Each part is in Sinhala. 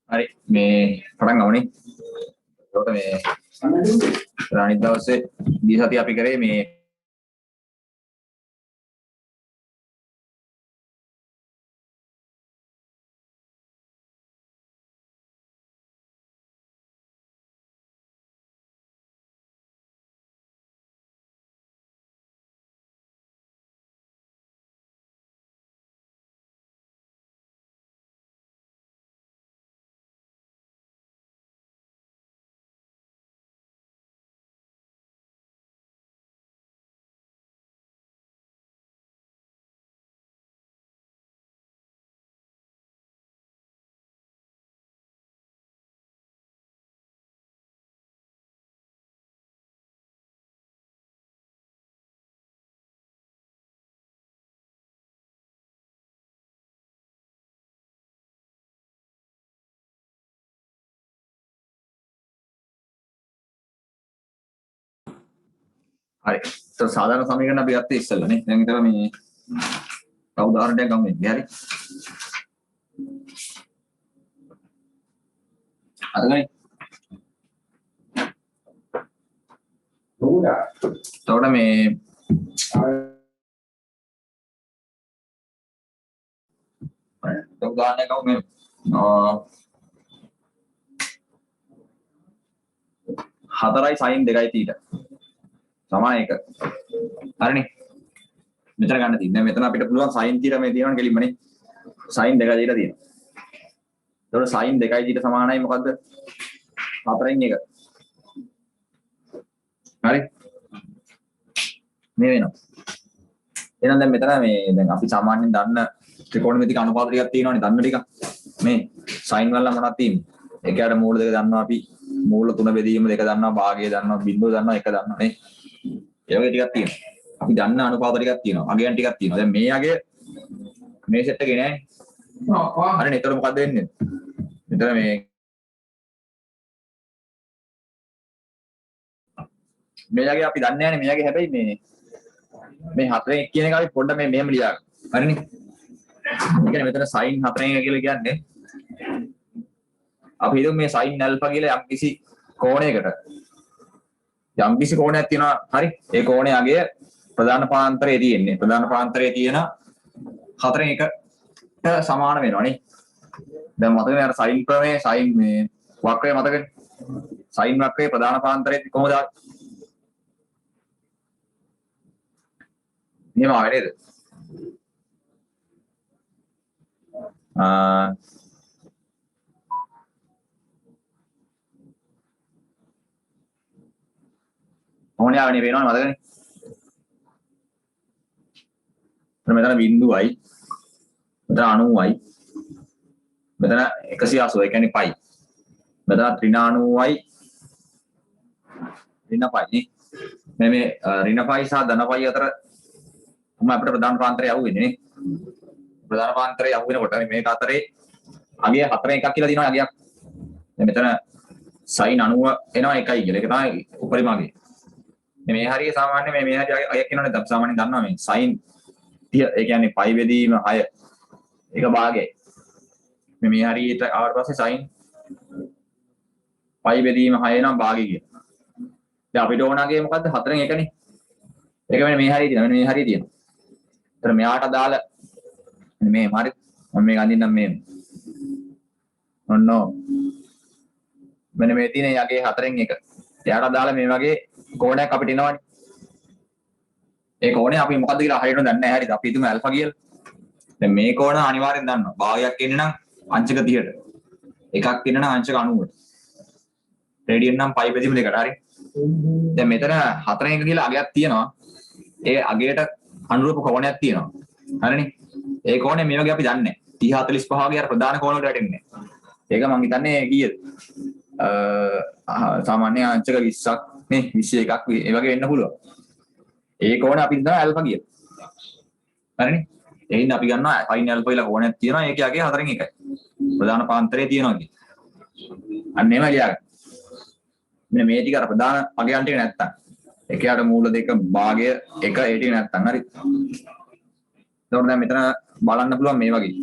හරි මේ පටන් ගමුනේ. ඒකට මේ අනිත් දවසේ දී සතිය අපි කරේ මේ හරි. ඒක සාධාරණ සමීකරණ අපි ගත්තේ ඉස්සෙල්ලා නේ. දැන් හිතලා මේ තව උදාහරණයක් ගමු ඉන්නේ. හරි. අරගනි. එතකොට මේ උදාහරණයක් ගමු මේ 4යි sin 2යි θ සමාන 1. හරිනේ. මෙතන ගන්න තියෙන්නේ. මෙතන අපිට පුළුවන් sin θ මේ තියෙනවනේ කෙලින්මනේ. sin 2 දීලා තියෙනවා. එතකොට sin 2යි θ සමානයි මොකද්ද? 4න් 1. හරි. මේ වෙනවා. එහෙනම් දැන් මෙතන මේ දැන් අපි සාමාන්‍යයෙන් දන්න ත්‍රිකෝණමිතික අනුපාත ටිකක් තියෙනවානේ දන්න ටික. මේ sin වල මොනවද තියෙන්නේ? එකයට මූල දෙක දන්නවා අපි. මූල 3 බෙදීම දෙක දන්නවා, භාගය දන්නවා, බිඳුව දන්නවා, එක දන්නවා නේ. ඒ වගේ ටිකක් තියෙනවා. අපි දන්න අනුපාත ටිකක් තියෙනවා. අගයන් ටිකක් තියෙනවා. දැන් මේ අගය මේ සෙට් එකේ නෑනේ. හරිනේ. ඒතර මොකද වෙන්නේ? මෙතන මේ අගය අපි දන්නේ නෑනේ. මේ අගය හැබැයි මේ 4න් 1 කියන එක අපි පොඩ්ඩක් මෙහෙම ලියා ගන්න. හරිනේ. ඒ කියන්නේ මෙතන sin 4න් 1 කියලා කියන්නේ අපි හිතමු මේ sin alpha කියලා යම්කිසි කෝණයකට යම්කිසි කෝණයක් තියෙනවා. හරි. ඒ කෝණයේ අගය ප්‍රධාන පාන්තරයේ තියෙන්නේ. ප්‍රධාන පාන්තරයේ තියෙන 4න් 1ට සමාන වෙනවනේ. දැන් මතකනේ අර sin ප්‍රමේය sin මේ වක්‍රය මතකනේ. sin වක්‍රයේ ප්‍රධාන පාන්තරයේ කොහොමද ආවේ? මෙහෙම ආවේ නේද? මොහොනේ ආවනේ පේනවනේ මතකනේ. මෙතන බිඳුවයි. මෙතන 90යි. මෙතන 180 ඒ කියන්නේ පයි. මෙතන ඍණ 90යි. ඍණ පයි. මේ ඍණ පයි සහ ධන පයි අතර තමයි අපිට ප්‍රධාන පාන්තරය යහුවෙන්නේ නේ. ප්‍රධාන පාන්තරය යහුවෙනකොට මේක අතරේ අගය 4න් 1 කියලා දිනනවා අගයක්. දැන් මෙතන sin 90 එනවා 1යි කියලා. ඒක තමයි උපරිම අගය. මේ හරිය සාමාන්‍ය මේ හරිය අය කියනවනේ අපි සාමාන්‍යයෙන් දන්නවා මේ sin 30 ඒ කියන්නේ පයි බෙදීම 6 ඒක භාගයයි මේ හරියට ආවට පස්සේ sin පයි බෙදීම 6 නම් භාගය කියනවා. දැන් අපිට ඕනගේ මොකද්ද 4න් 1නේ. ඒක වෙන්නේ මේ හරිය තියෙනවා. මේ හරිය තියෙනවා. ඒතර මෙයාට දාලා මේ හරි මම මේක අඳින්නම් මේ ඔන්නෝ මෙන්න මේ තියෙන යගේ 4න් 1 එයාට දාලා මේ වගේ කෝණයක් අපිට එනවනේ. ඒ කෝණය අපි මොකද්ද කියලා හරියට දන්නේ නැහැ. හරිද? අපි හිතමු ඇල්ෆා කියලා. දැන් මේ කෝණ අනිවාර්යෙන් දන්නවා. භාගයක් එන්නේ නම් අංශක 30ට. එකක් එන්නේ නම් අංශක 90ට. රේඩියන් නම් පයි බෙදීම දෙකට. හරි. දැන් මෙතන 4න් 1 කියලා අගයක් තියෙනවා. ඒ අගයට අනුරූප කෝණයක් තියෙනවා. හරිනේ. ඒ කෝණය මේ වගේ අපි දන්නේ නැහැ. 30 45 වගේ අර ප්‍රධාන කෝණ වලට වැටෙන්නේ නැහැ. ඒක මම හිතන්නේ කීයද? සාමාන්‍ය අංශක 20ක් නේ 21ක් ඒ වගේ වෙන්න පුළුවන්. ඒ කෝණය අපි හිතනවා ඇල්ෆා කියලා. හරිනේ. ඒ හින්දා අපි ගන්නවා sin ඇල්ෆා කියලා කෝණයක් තියෙනවා. ඒකේ අගය 4න් 1යි. ප්‍රධාන පාන්තරයේ තියෙනවා කිය. අන්න එහෙම ලියාගන්න. මෙන්න මේ ටික අර ප්‍රධාන අගයන් ටික නැත්තම්. එකයට මූල දෙක භාගය 1 ඒ ටික නැත්තම් හරි. එතකොට දැන් මෙතන බලන්න පුළුවන් මේ වගේ.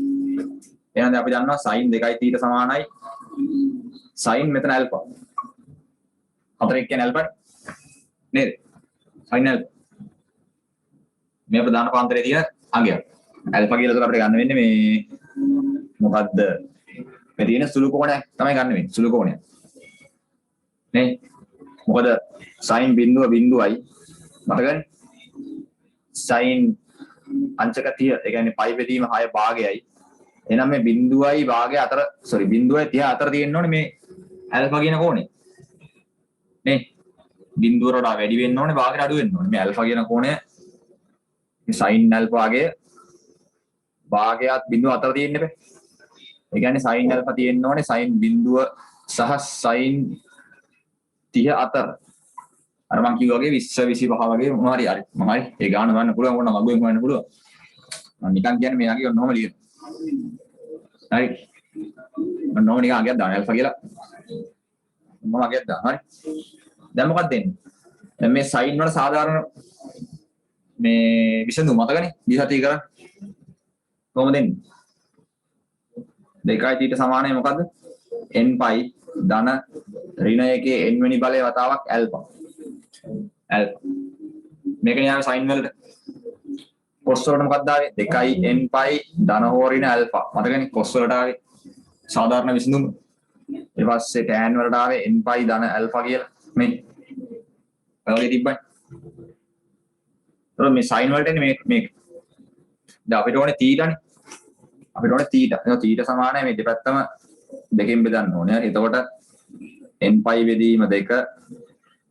එහෙනම් අපි දන්නවා sin 2යි θ සමානයි sin මෙතන alpha. 4 කියන්නේ alpha නේද? sin alpha. මේ ප්‍රධාන පාන්තරයේ තියෙන අගයක්. alpha කියලා උතර අපිට ගන්න වෙන්නේ මේ මොකද්ද? මේ තියෙන සුළු කෝණයක් තමයි ගන්න වෙන්නේ. සුළු කෝණයක්. නේ? මොකද sin බිඳුවයි මතකනේ? sin අංශක 30 ඒ කියන්නේ පයි බෙදීම 6 භාගයයි. එහෙනම් මේ බිඳුවයි භාගය අතර බිඳුවයි 30 අතර තියෙන්න ඕනේ මේ ඇල්ෆා කියන කෝණය. නේ? බිඳුවට වඩා වැඩි වෙන්න ඕනේ භාගයට අඩු වෙන්න ඕනේ. මේ ඇල්ෆා කියන කෝණය මේ sin ඇල්ෆාගේ භාගයත් බිඳුව අතර තියෙන්න බෑ. ඒ කියන්නේ sin ඇල්ෆා තියෙන්න ඕනේ sin බිඳුව සහ sin 30 අතර. අර මං කිව්වා වගේ 20 25 වගේ මොනවා හරි හරි. මම හරි ඒ ගාන ගන්න පුළුවන් ඕන මගුවෙන් හොයන්න පුළුවන්. මම නිකන් කියන්නේ මේ වගේ ඔන්නෝම ලියන. හරි. මම නෝ නිකන් අගයක් දාන්න ඇල්ෆා කියලා. මම අගයක් දාන්න. හරි. දැන් මොකක්ද දෙන්නේ? දැන් මේ sin වල සාධාරණ මේ විසඳුම මතකනේ? දිහාටි කරන්නේ. කොහොමද දෙන්නේ? 2 θ සමානයි මොකද්ද? n π ධන ඍණ 1 n වෙනි බලයේ වතාවක් ඇල්ෆා. ඇල්ෆා. මේක න්යාය sin වලට. cos වලට මොකක්ද ආවේ? 2 n π ධන හෝ ඍණ ඇල්ෆා. මතකනේ cos වලට ආවේ සාධාරණ විසඳුම. ඊට පස්සේ tan වලට ආවේ n π ධන ඇල්ෆා කියලා. මේ ඔයගේ තිබ්බයි. ඒතර මේ sin වලට එන්නේ මේක. දැන් අපිට ඕනේ θ නේ. අපිට ඕනේ θ. ඒක θ සමානයි මේ දෙපැත්තම දෙකෙන් බෙදන්න ඕනේ. හරි. එතකොට n π බෙදීම 2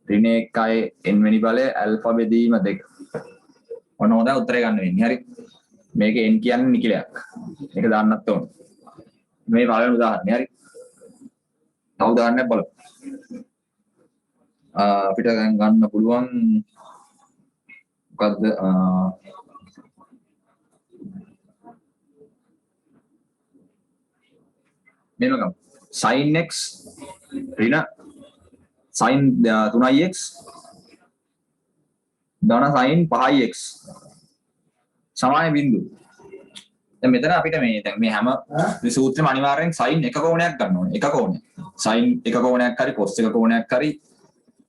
ඍණ 1 n වෙනි බලය ඇල්ෆා බෙදීම 2. ඔන්න හොඳයි උත්තරය ගන්න වෙන්නේ. හරි. මේක n කියන්නේ නිකිලයක්. මේක දාන්නත් ඕනේ. මේ පළවෙනි උදාහරණය. හරි. තව උදාහරණයක් බලමු. අපිට දැන් ගන්න පුළුවන් මොකද්ද? මේක ගමු. sin x ඍණ sin 3x ධන sin 5x සමාන බිඳුව. දැන් මෙතන අපිට දැන් මේ හැම සූත්‍රෙම අනිවාර්යෙන් sin එක කෝණයක් ගන්න ඕනේ. එක කෝණයක්. sin එක කෝණයක් හරි cos එක කෝණයක් හරි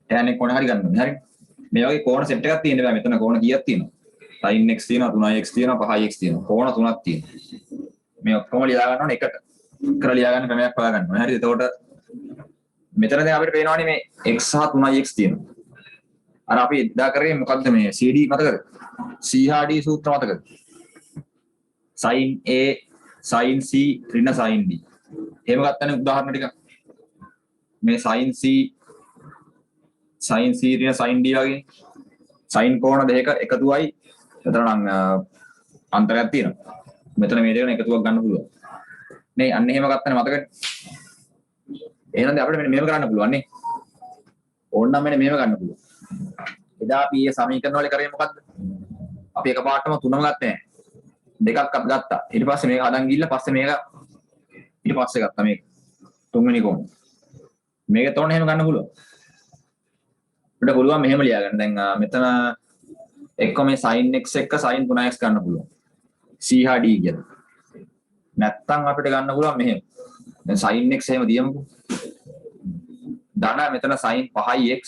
tan එක කෝණ හරි ගන්න ඕනේ. හරි. මේ වගේ කෝණ සෙට් එකක් තියෙන්න බෑ. මෙතන කෝණ කීයක් තියෙනවද? sin x තියෙනවා 3x තියෙනවා 5x තියෙනවා. කෝණ 3ක් තියෙනවා. මේ ඔක්කොම ලියා ගන්න ඕනේ එකට. කරලා ලියා ගන්න ක්‍රමයක් හොයා ගන්න ඕනේ. හරිද? එතකොට මෙතන දැන් අපිට පේනවනේ මේ x සහ 3x තියෙනවා. අර අපි එදා කරේ මොකද්ද මේ CD මතකද? C හා D සූත්‍ර මතකද? sin A sin C ඍණ sin D. එහෙම ගත්තනේ උදාහරණ ටික. මේ sin C ඍණ sin D වගේ sin කෝණ දෙක එකතුවයි. එතන නම් අන්තරයක් තියෙනවා. මෙතන මේ දෙකන එකතුවක් ගන්න පුළුවන්. නේ අන්න එහෙම ගත්තනේ මතකද? එහෙනම් අපිට මෙන්න මේව කරන්න පුළුවන් නේ. ඕනනම් මෙන්න මේව ගන්න පුළුවන්. එදා අපි මේ සමීකරණ වල කරේ මොකද්ද? අපි එකපාරටම තුනම ගත්තේ නැහැ. දෙකක් අපි ගත්තා. ඊට පස්සේ මේක හදන් ගිහිල්ලා පස්සේ මේක ඊට පස්සේ ගත්තා මේක. තුන්වෙනි කෝණ. මේක තෝරන එහෙම ගන්න පුළුවන්. අපිට පුළුවන් මෙහෙම ලියා ගන්න. දැන් මෙතන එක්ක මේ sin x එක්ක sin 3x ගන්න පුළුවන්. C හා D කියලා. නැත්තම් අපිට ගන්න පුළුවන් මෙහෙම. දැන් sin x එහෙම දියමුකෝ. ධන මෙතන sin 5x.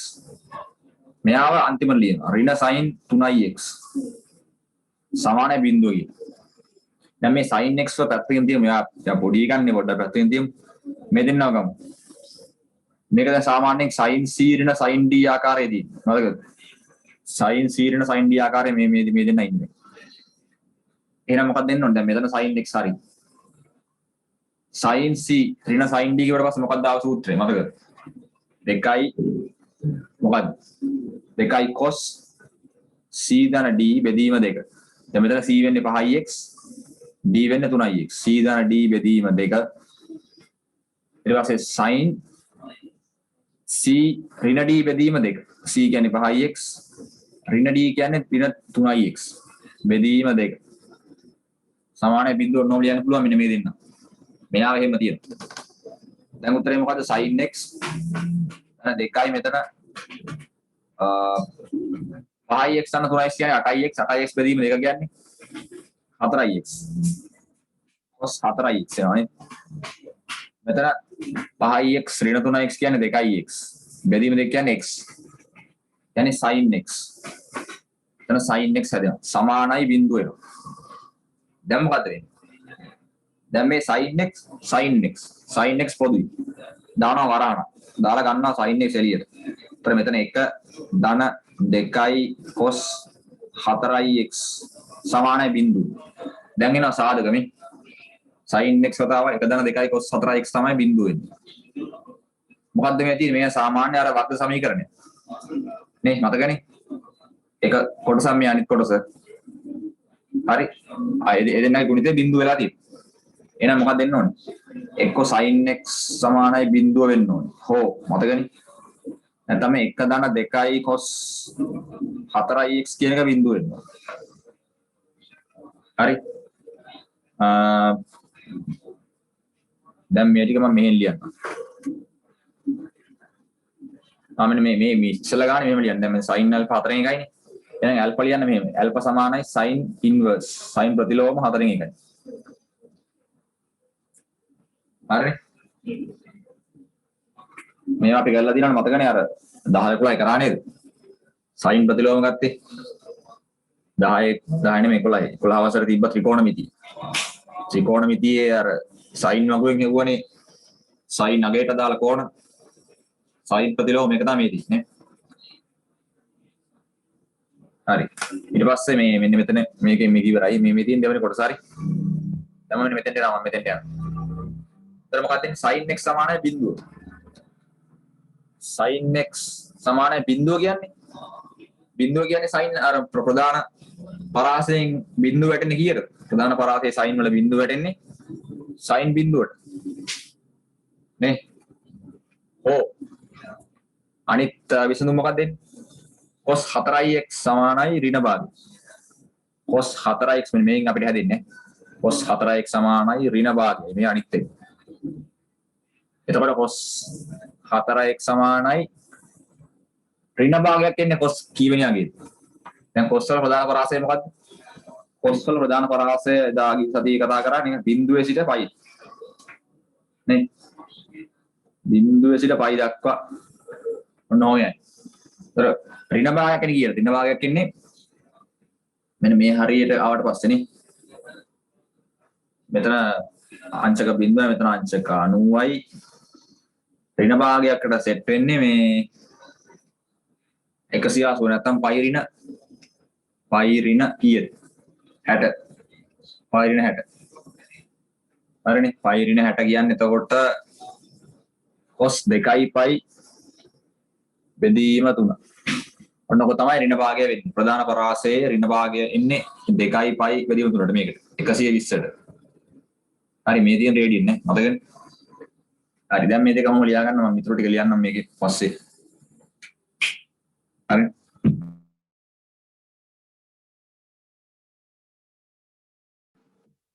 මෙයාව අන්තිමට ලියනවා. ඍණ sin 3x. සමාන බිඳුව කියන. දැන් මේ sin x ව පැත්තකින් තියමු. මෙයා පොඩි ගන්නේ පොඩ්ඩක් පැත්තකින් තියමු. මේ දෙන්නව ගමු. මේක දැන් සාමාන්‍යයෙන් sin c ඍණ sin d ආකාරයේදී. මතකද? sin c ඍණ sin d ආකාරයේ මේ දෙන්න ඉන්නේ. එහෙනම් මොකක්ද දෙන්න ඕනේ? දැන් මෙතන sin x හරි. sin c ඍණ sin d කියවට පස්සේ මොකක්ද ආව සූත්‍රය මතකද? 2 මොකක්ද? 2 cos c ධන d බෙදීම 2. දැන් මෙතන c වෙන්නේ 5x d වෙන්නේ 3x. c ධන d බෙදීම 2. ඊට පස්සේ sin c ඍණ d බෙදීම 2. c කියන්නේ 5x ඍණ d කියන්නේ ඍණ 3x බෙදීම 2. සමාන බිඳුව ඔන්නෝම ලියන්න පුළුවන් මෙන්න මේ දෙන්න. මෙයාව එහෙම තියෙනවා. දැන් උත්තරේ මොකද්ද? sin x 2යි මෙතන 5x යන 3x කියන්නේ 8x 8x බෙදීම 2 කියන්නේ 4x cos 4x යනවානේ. මෙතන 5x ඍණ 3x කියන්නේ 2x. බෙදීම 2 කියන්නේ x. කියන්නේ sin x. එතන sin x හැදෙනවා. සමානයි බිඳුව එනවා. දැන් මොකද වෙන්නේ? දැන් මේ sin x පොදුයි. දානවා වරහන. දාලා ගන්නවා sin x එළියට. ඒතර මෙතන 1 ධන 2යි cos 4ix සමානයි බිඳුව. දැන් එනවා සාධක මේ sin x වතාව 1 ධන 2යි cos 4ix තමයි බිඳුව වෙන්නේ. මොකද්ද මේ තියෙන්නේ? මේ සාමාන්‍ය අර වර්ග සමීකරණය. නේ මතකනේ? එක කොටසක් මේ අනිත් කොටස. හරි. ඒ දෙන්නගේ ගුණිතේ බිඳුව වෙලා තියෙනවා. එහෙනම් මොකක්ද දෙන්න ඕනේ? එක්ක sin x සමානයි බිඳුව වෙන්න ඕනේ. හෝ මතකනේ? නැත්නම් මේ 1 ධන 2යි cos 4ix කියන එක බිඳුව වෙන්න ඕනේ. හරි. දැන් මේ ටික මම මෙහෙන් ලියන්නම්. මෙන්න මේ ඉස්සලා ගානේ මෙහෙම ලියන්න. දැන් මේ sin alpha 4න් එකයිනේ. එහෙනම් alpha ලියන්න මෙහෙම. alpha සමානයි sin inverse. sin ප්‍රතිලෝම 4න් එකයි. හරිනේ. මේවා අපි කරලා දිනන මතකනේ අර 10 11 කරා නේද? sin ප්‍රතිලෝම ගත්තේ 10 නෙමෙයි 11. 11 වසරේ තිබ්බ ත්‍රිකෝණමිතිය. ත්‍රිකෝණමිතියේ අර sin වගුවෙන් හෙව්වනේ sin අගයට දාලා කෝණ sin ප්‍රතිලෝම මේක තමයි මේ තියෙන්නේ. හරි. ඊට පස්සේ මේ මෙන්න මෙතන මේකෙන් මේක ඉවරයි. මේ තියෙන දෙවෙනි කොටස හරි. දැන් මෙන්න මෙතෙන්ට යනවා මම මෙතෙන්ට යනවා. එතන මොකක්ද තියෙන්නේ? sin x සමානයි බිඳුව. sin x සමානයි බිඳුව කියන්නේ. බිඳුව කියන්නේ sin අර ප්‍රධාන පරාසයෙන් බිඳුව වැටෙන්නේ කීයද? ප්‍රධාන පරාසයේ sin වල බිඳුව වැටෙන්නේ sin බිඳුවට. නේ? ඕ අනිත් විසඳුම මොකක්ද දෙන්නේ? cos 4x සමානයි ඍණ භාගය. cos 4x මෙන්න මේකෙන් අපිට හැදෙන්නේ. cos 4x සමානයි ඍණ භාගය. මේ අනිත් එක. එතකොට cos 4x සමානයි ඍණ භාගයක් එන්නේ cos කීවෙනි අගේද? දැන් cos වල ප්‍රධාන පරාසය මොකද්ද? cos වල ප්‍රධාන පරාසය දාගි සතියේ කතා කරන්නේ බිඳුවේ සිට පයි. නේ? බිඳුවේ සිට පයි දක්වා ඔන්න ඔයයි. ඒතර ඍණ භාගයක් කියන්නේ කීයද? ඍණ භාගයක් ඉන්නේ මෙන්න මේ හරියට ආවට පස්සේනේ. මෙතන අංශක බිඳුවයි මෙතන අංශක 90යි. ඍණ භාගයකට සෙට් වෙන්නේ මේ 180 නැත්නම් පයි ඍණ කීයද? 60. පයි ඍණ 60. හරිනේ. පයි ඍණ 60 කියන්නේ එතකොට cos 2යි පයි බෙදීම 3. ඔන්නකො තමයි ඍණ භාගය වෙන්නේ. ප්‍රධාන පරාසයේ ඍණ භාගය එන්නේ 2යි පයි බෙදීම 3ට මේකට. 120ට. හරි මේ තියෙන රේඩියන් නේ. මතකනේ? හරි දැන් මේ දෙක මම ලියා ගන්නවා. මම ඊටු ටික ලියන්නම් මේකේ පස්සේ. හරි.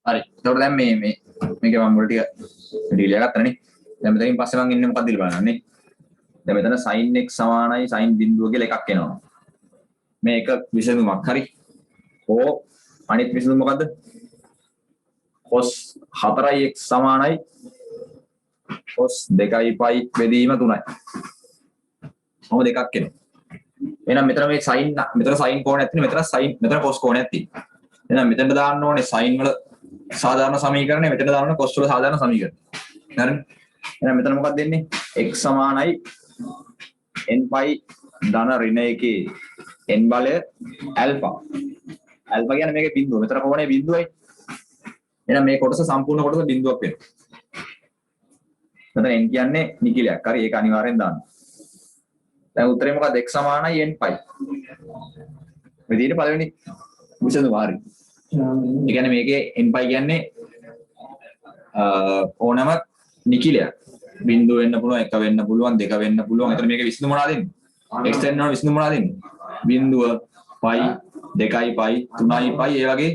හරි. ඒතකොට දැන් මේකේ මම මුල ටික ලියා ගත්තානේ. දැන් මෙතනින් පස්සේ මම ඉන්නේ මොකක්ද කියලා බලන්න නේ. දැන් මෙතන sin x සමානයි sin බිඳුව කියලා එකක් එනවා. මේ එක විසඳුමක් හරි. ඕ අනිත් විසඳුම මොකද්ද? cos 4x සමානයි cos 2යි පයි බෙදීම 3යි. මොකද එකක් එනවා. එහෙනම් මෙතන මේ sin මෙතන sin කෝණයක් තියෙනවා මෙතන cos කෝණයක් තියෙනවා. එහෙනම් මෙතනට දාන්න ඕනේ sin වල සාධාරණ සමීකරණය මෙතන දාන්න ඕනේ cos වල සාධාරණ සමීකරණය. හරිනේ? එහෙනම් මෙතන මොකක්ද දෙන්නේ? x සමානයි n පයි ධන ඍණ එකේ n බලය alpha. alpha කියන්නේ මේකේ බිඳුව. මෙතන කොහොනේ බිඳුවයි. එහෙනම් මේ කොටස සම්පූර්ණ කොටස බිඳුවක් වෙනවා. මෙතන n කියන්නේ නිකිලයක්. හරි ඒක අනිවාර්යෙන් දාන්න. දැන් උත්තරේ මොකක්ද? x සමානයි n පයි. මේ තියෙන්නේ පළවෙනි විසඳුම හරි. ඒ කියන්නේ මේකේ n පයි කියන්නේ ඕනම නිකිලයක්. බිඳුව වෙන්න පුළුවන්, 1 වෙන්න පුළුවන්, 2 වෙන්න පුළුවන්. එතන මේකේ විසඳුම මොනවද දෙන්නේ? x වෙනවා විසඳුම මොනවද දෙන්නේ? බිඳුව, පයි, 2යි පයි, 3යි පයි ඒ වගේ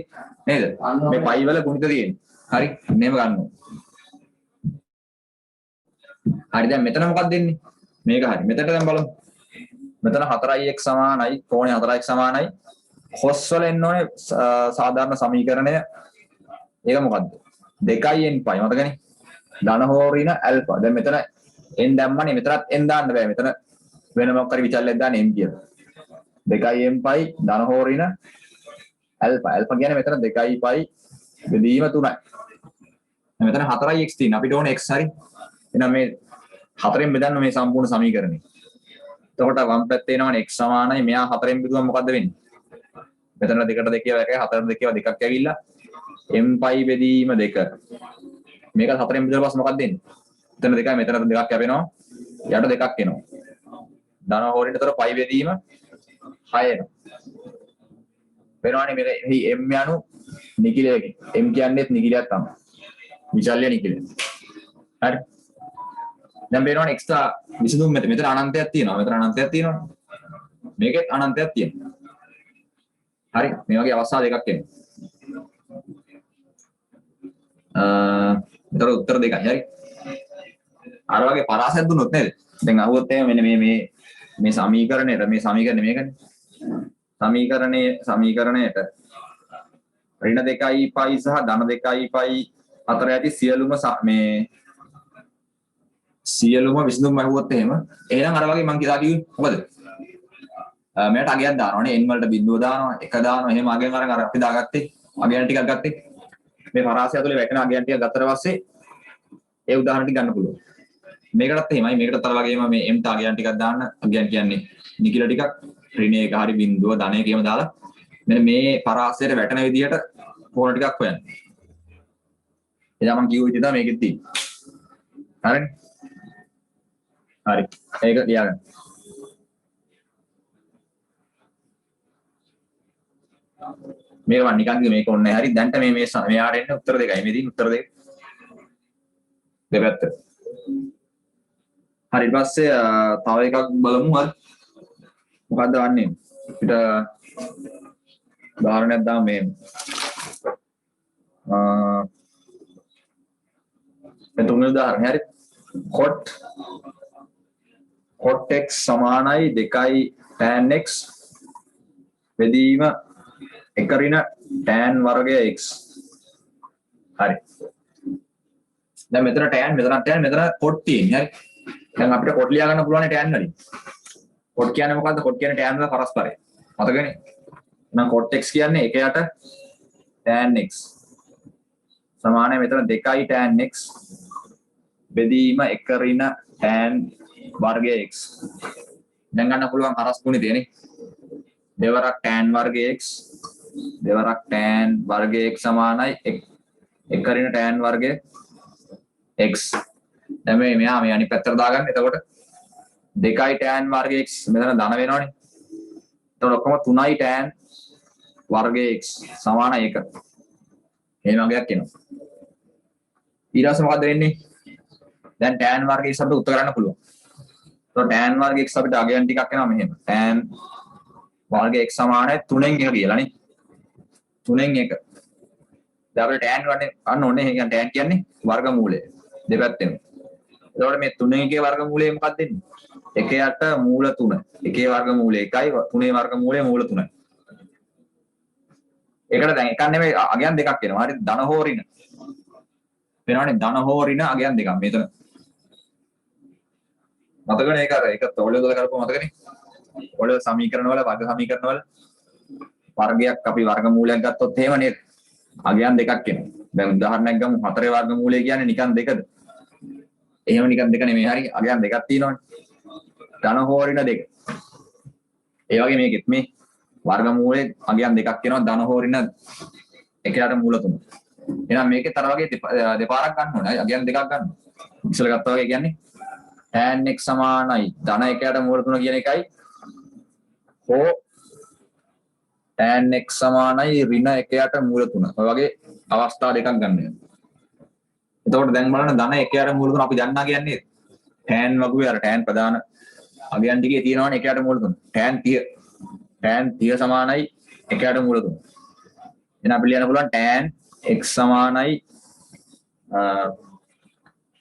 නේද? මේ පයි වල ගුණිත තියෙන්නේ. හරි? මේව ගන්නවා. හරි දැන් මෙතන මොකක්ද දෙන්නේ? මේක හරි. මෙතනට දැන් බලමු. මෙතන 4x සමානයි, කෝණය 4x සමානයි. cos වල එන්න ඕනේ සාධාරණ සමීකරණය. ඒක මොකද්ද? 2n පයි මතකනේ? ධන හෝ ඍණ ඇල්ෆා. දැන් මෙතන n දැම්මනේ මෙතනත් n දාන්න බෑ. මෙතන වෙන මොකක් හරි විචල්යක් දාන්න m කියලා. 2m පයි ධන හෝ ඍණ ඇල්ෆා. ඇල්ෆා කියන්නේ මෙතන 2 පයි බෙදීම 3යි. මෙතන 4යි x තියෙන. අපිට ඕනේ x හරි. එහෙනම් මේ 4ෙන් බෙදන්න මේ සම්පූර්ණ සමීකරණය. එතකොට වම් පැත්තේ එනවනේ x සමානයි මෙයා 4ෙන් බෙදුවම මොකද්ද වෙන්නේ? මෙතන 2ට 2 කියව 1යි 4ට 2 කියව 2ක් ඇවිල්ලා m පයි බෙදීම 2. මේක 4ෙන් බෙදුවා පස්සේ මොකක්ද දෙන්නේ? මෙතන 2යි මෙතන 2ක් කැපෙනවා. යට 2ක් එනවා. ධන හෝරිනතර පයි බෙදීම 6 එනවා. වෙනවනේ මේ m යනු නිකිලයකින්. m කියන්නේත් නිකිලයක් තමයි. විචල්්‍ය නිකිලය. හරි. දැන් වෙනවනේ එක්ස්ට්‍රා විසඳුම් මෙතන අනන්තයක් තියෙනවා. මෙතන අනන්තයක් තියෙනවා. මේකෙත් අනන්තයක් තියෙනවා. හරි. මේ වගේ අවස්ථා දෙකක් එනවා. ඒතර උත්තර දෙකයි. හරි. අර වගේ පරාසයක් දුන්නොත් නේද? දැන් අහුවොත් එහෙම මෙන්න මේ සමීකරණයට මේකනේ. සමීකරණයට ඍණ 2යි පයි සහ ධන 2යි පයි අතර ඇති සියලුම විසඳුම් අහුවොත් එහෙම එහෙනම් අර වගේ මම කියලා කිව්වේ මොකද? මෙයාට අගයක් දානවනේ n වලට බිඳුව දානවා 1 දානවා එහෙම අගයන් අර අපි දාගත්තේ අගයන් ටිකක් ගත්තේ මේ පරාසය ඇතුලේ වැටෙන අගයන් ටිකක් ගත්තට පස්සේ ඒ උදාහරණ ටික ගන්න පුළුවන්. මේකටත් එහෙමයි මේකටත් අර වගේම මේ m ට අගයන් ටිකක් දාන්න අගයන් කියන්නේ නිකිල ටිකක් ඍණ 1 හරි බිඳුව ධන 1 කියම දාලා මෙන්න මේ පරාසයට වැටෙන විදිහට කෝණ ටිකක් හොයන්න. එදා මම කිව්ව විදිහ තමයි මේකෙත් තියෙන්නේ. හරිනේ? හරි. ඒක ලියාගන්න. මේක මම නිකන් කිව්වේ මේක ඕනේ හරි. දැන්ට මෙයාට එන්නේ උත්තර දෙකයි. මේ දින් උත්තර දෙක. දෙපැත්ත. හරි ඊට පස්සේ තව එකක් බලමු. හරි. මොකද්ද වන්නේ? අපිට උදාහරණයක් දාමු මේ තුන්වෙනි උදාහරණය හරි. cot x සමානයි 2යි tan x බෙදීම 1 ඍණ tan වර්ගය x. හරි. දැන් මෙතන tan මෙතන cot තියෙන්නේ. හරි. දැන් අපිට cot ලියා ගන්න පුළුවන් tan වලින්. cot කියන්නේ මොකද්ද? cot කියන්නේ tan වල පරස්පරය. මතකනේ? එහෙනම් cot x කියන්නේ 1 යට tan x සමානයි මෙතන 2යි tan x බෙදීම 1 ඍණ tan වර්ගය x. දැන් ගන්න පුළුවන් හරස් ගුණය තියෙන්නේ. දෙවරක් tan වර්ගය x දෙවරක් tan වර්ගය x සමානයි 1 ඍණ tan වර්ගය x. දැන් මෙයා මේ අනිත් පැත්තට දාගන්න. එතකොට 2යි tan වර්ගය x මෙතන ධන වෙනවනේ. එතකොට ඔක්කොම 3යි tan වර්ගය x සමාන 1. මේ වගේක් එනවා. ඊට පස්සේ මොකද වෙන්නේ? දැන් tan වර්ගය x අපිට උත්තර ගන්න පුළුවන්. එතකොට tan වර්ගය x අපිට අගයන් ටිකක් එනවා මෙහෙම. tan වර්ගය x සමානයි 3න් 1 කියලා නේ. 3න් 1. දැන් අපිට tan වන්නේ අන්න ඕනේ. ඒ කියන්නේ tan කියන්නේ වර්ගමූලය. දෙපැත්තෙම. එතකොට මේ 3න් 1 වර්ගමූලය මොකක්ද දෙන්නේ? 1 යට මූල 3. 1 වර්ගමූලය 1යි 3 වර්ගමූලය මූල 3යි. ඒකට දැන් එකක් නෙමෙයි අගයන් දෙකක් එනවා. හරි ධන හෝ ඍණ. වෙනවනේ ධන හෝ ඍණ අගයන් දෙකක්. මෙතන මතකනේ ඒක තෝලිය උදල කරපුවා මතකනේ. ඔය සමීකරණ වල වර්ග සමීකරණ වල වර්ගයක් අපි වර්ගමූලයක් ගත්තොත් එහෙම නේද? අගයන් දෙකක් එනවා. දැන් උදාහරණයක් ගමු 4 වර්ගමූලය කියන්නේ නිකන් දෙකද? එහෙම නිකන් දෙක නෙමෙයි හරි අගයන් දෙකක් තියෙනවනේ. ධන හෝ ඍණ දෙක. ඒ වගේ මේකෙත් මේ වර්ගමූලයේ අගයන් දෙකක් එනවා ධන හෝ ඍණ එකකට මූල 3. එහෙනම් මේකේ තර වගේ දෙපාරක් ගන්න ඕනේ. අගයන් දෙකක් ගන්න. ඉස්සෙල්ලා ගත්තා වගේ කියන්නේ tan x සමානයි ධන 1ට මූල 3 කියන එකයි හෝ tan x සමානයි ඍණ 1ට මූල 3. ඔය වගේ අවස්ථා දෙකක් ගන්න වෙනවා. එතකොට දැන් බලන්න ධන 1ට මූල 3 අපි දන්නා කියන්නේ tan වගේ අර tan ප්‍රධාන අගයන් ටිකේ තියෙනවනේ 1ට මූල 3. tan 30 සමානයි 1ට මූල 3. එහෙනම් අපි ලියන්න පුළුවන් tan x සමානයි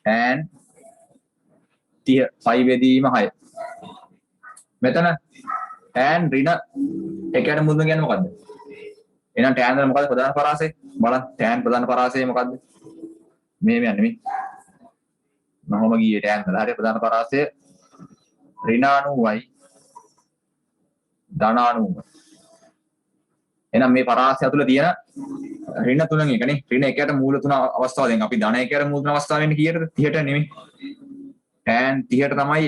tan 30 පයි බෙදීම 6. මෙතන tan ඍණ 1ට මූල 3 කියන්නේ මොකද්ද? එහෙනම් tan වල මොකද්ද ප්‍රධාන පරාසය? බලන්න tan ප්‍රධාන පරාසය මොකද්ද? මෙහෙම යන්නේ මේ. මොහොම ගියේ tan වල. හරි ප්‍රධාන පරාසය ඍණ 90යි ධන 90. එහෙනම් මේ පරාසය තුළ තියෙන ඍණ තුනෙන් එකනේ. ඍණ 1ට මූල 3 අවස්ථාව. දැන් අපි ධන 1ට මූල 3 අවස්ථාව වෙන්නේ කීයටද? 30ට නෙමෙයි. tan 30ට තමයි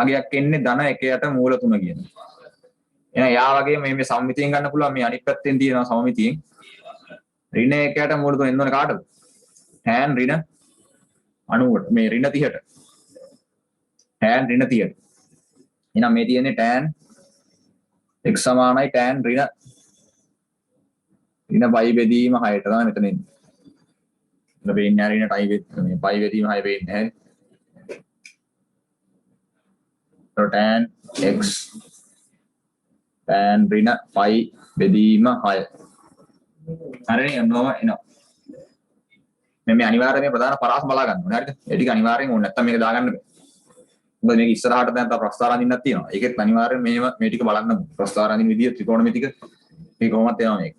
අගයක් එන්නේ ධන 1ට මූල 3 කියන. එහෙනම් යා වගේම මේ සම්මිතියෙන් ගන්න පුළුවන් මේ අනිත් පැත්තෙන් තියෙනවා සමමිතියෙන්. ඍණ 1ට මූල 3 එන්න ඕනේ කාටද? tan ඍණ 90ට මේ ඍණ 30ට. tan ඍණ 30ට. එහෙනම් මේ තියෙන්නේ tan x සමානයි tan ඍණ π බෙදීම 6ට තමයි මෙතන එන්නේ. මෙතන වෙන්නේ ඍණ මේ π බෙදීම 6 වෙන්නේ නැහැ. tan x tan ඍණ π බෙදීම 6. හරිනේ යනවා එනවා. මේ අනිවාර්යයෙන් මේ ප්‍රධාන පරාස බලා ගන්න ඕනේ. හරිද? ඒ ටික අනිවාර්යෙන් ඕනේ. නැත්තම් මේක දාගන්න බෑ. මොකද මේක ඉස්සරහට දැන් තව ප්‍රස්තාර අඳින්නක් තියෙනවා. ඒකෙත් අනිවාර්යෙන් මේ ටික බලන්න ඕනේ. ප්‍රස්තාර අඳින විදිය ත්‍රිකෝණමිතික මේ කොහොමද එනවා මේක.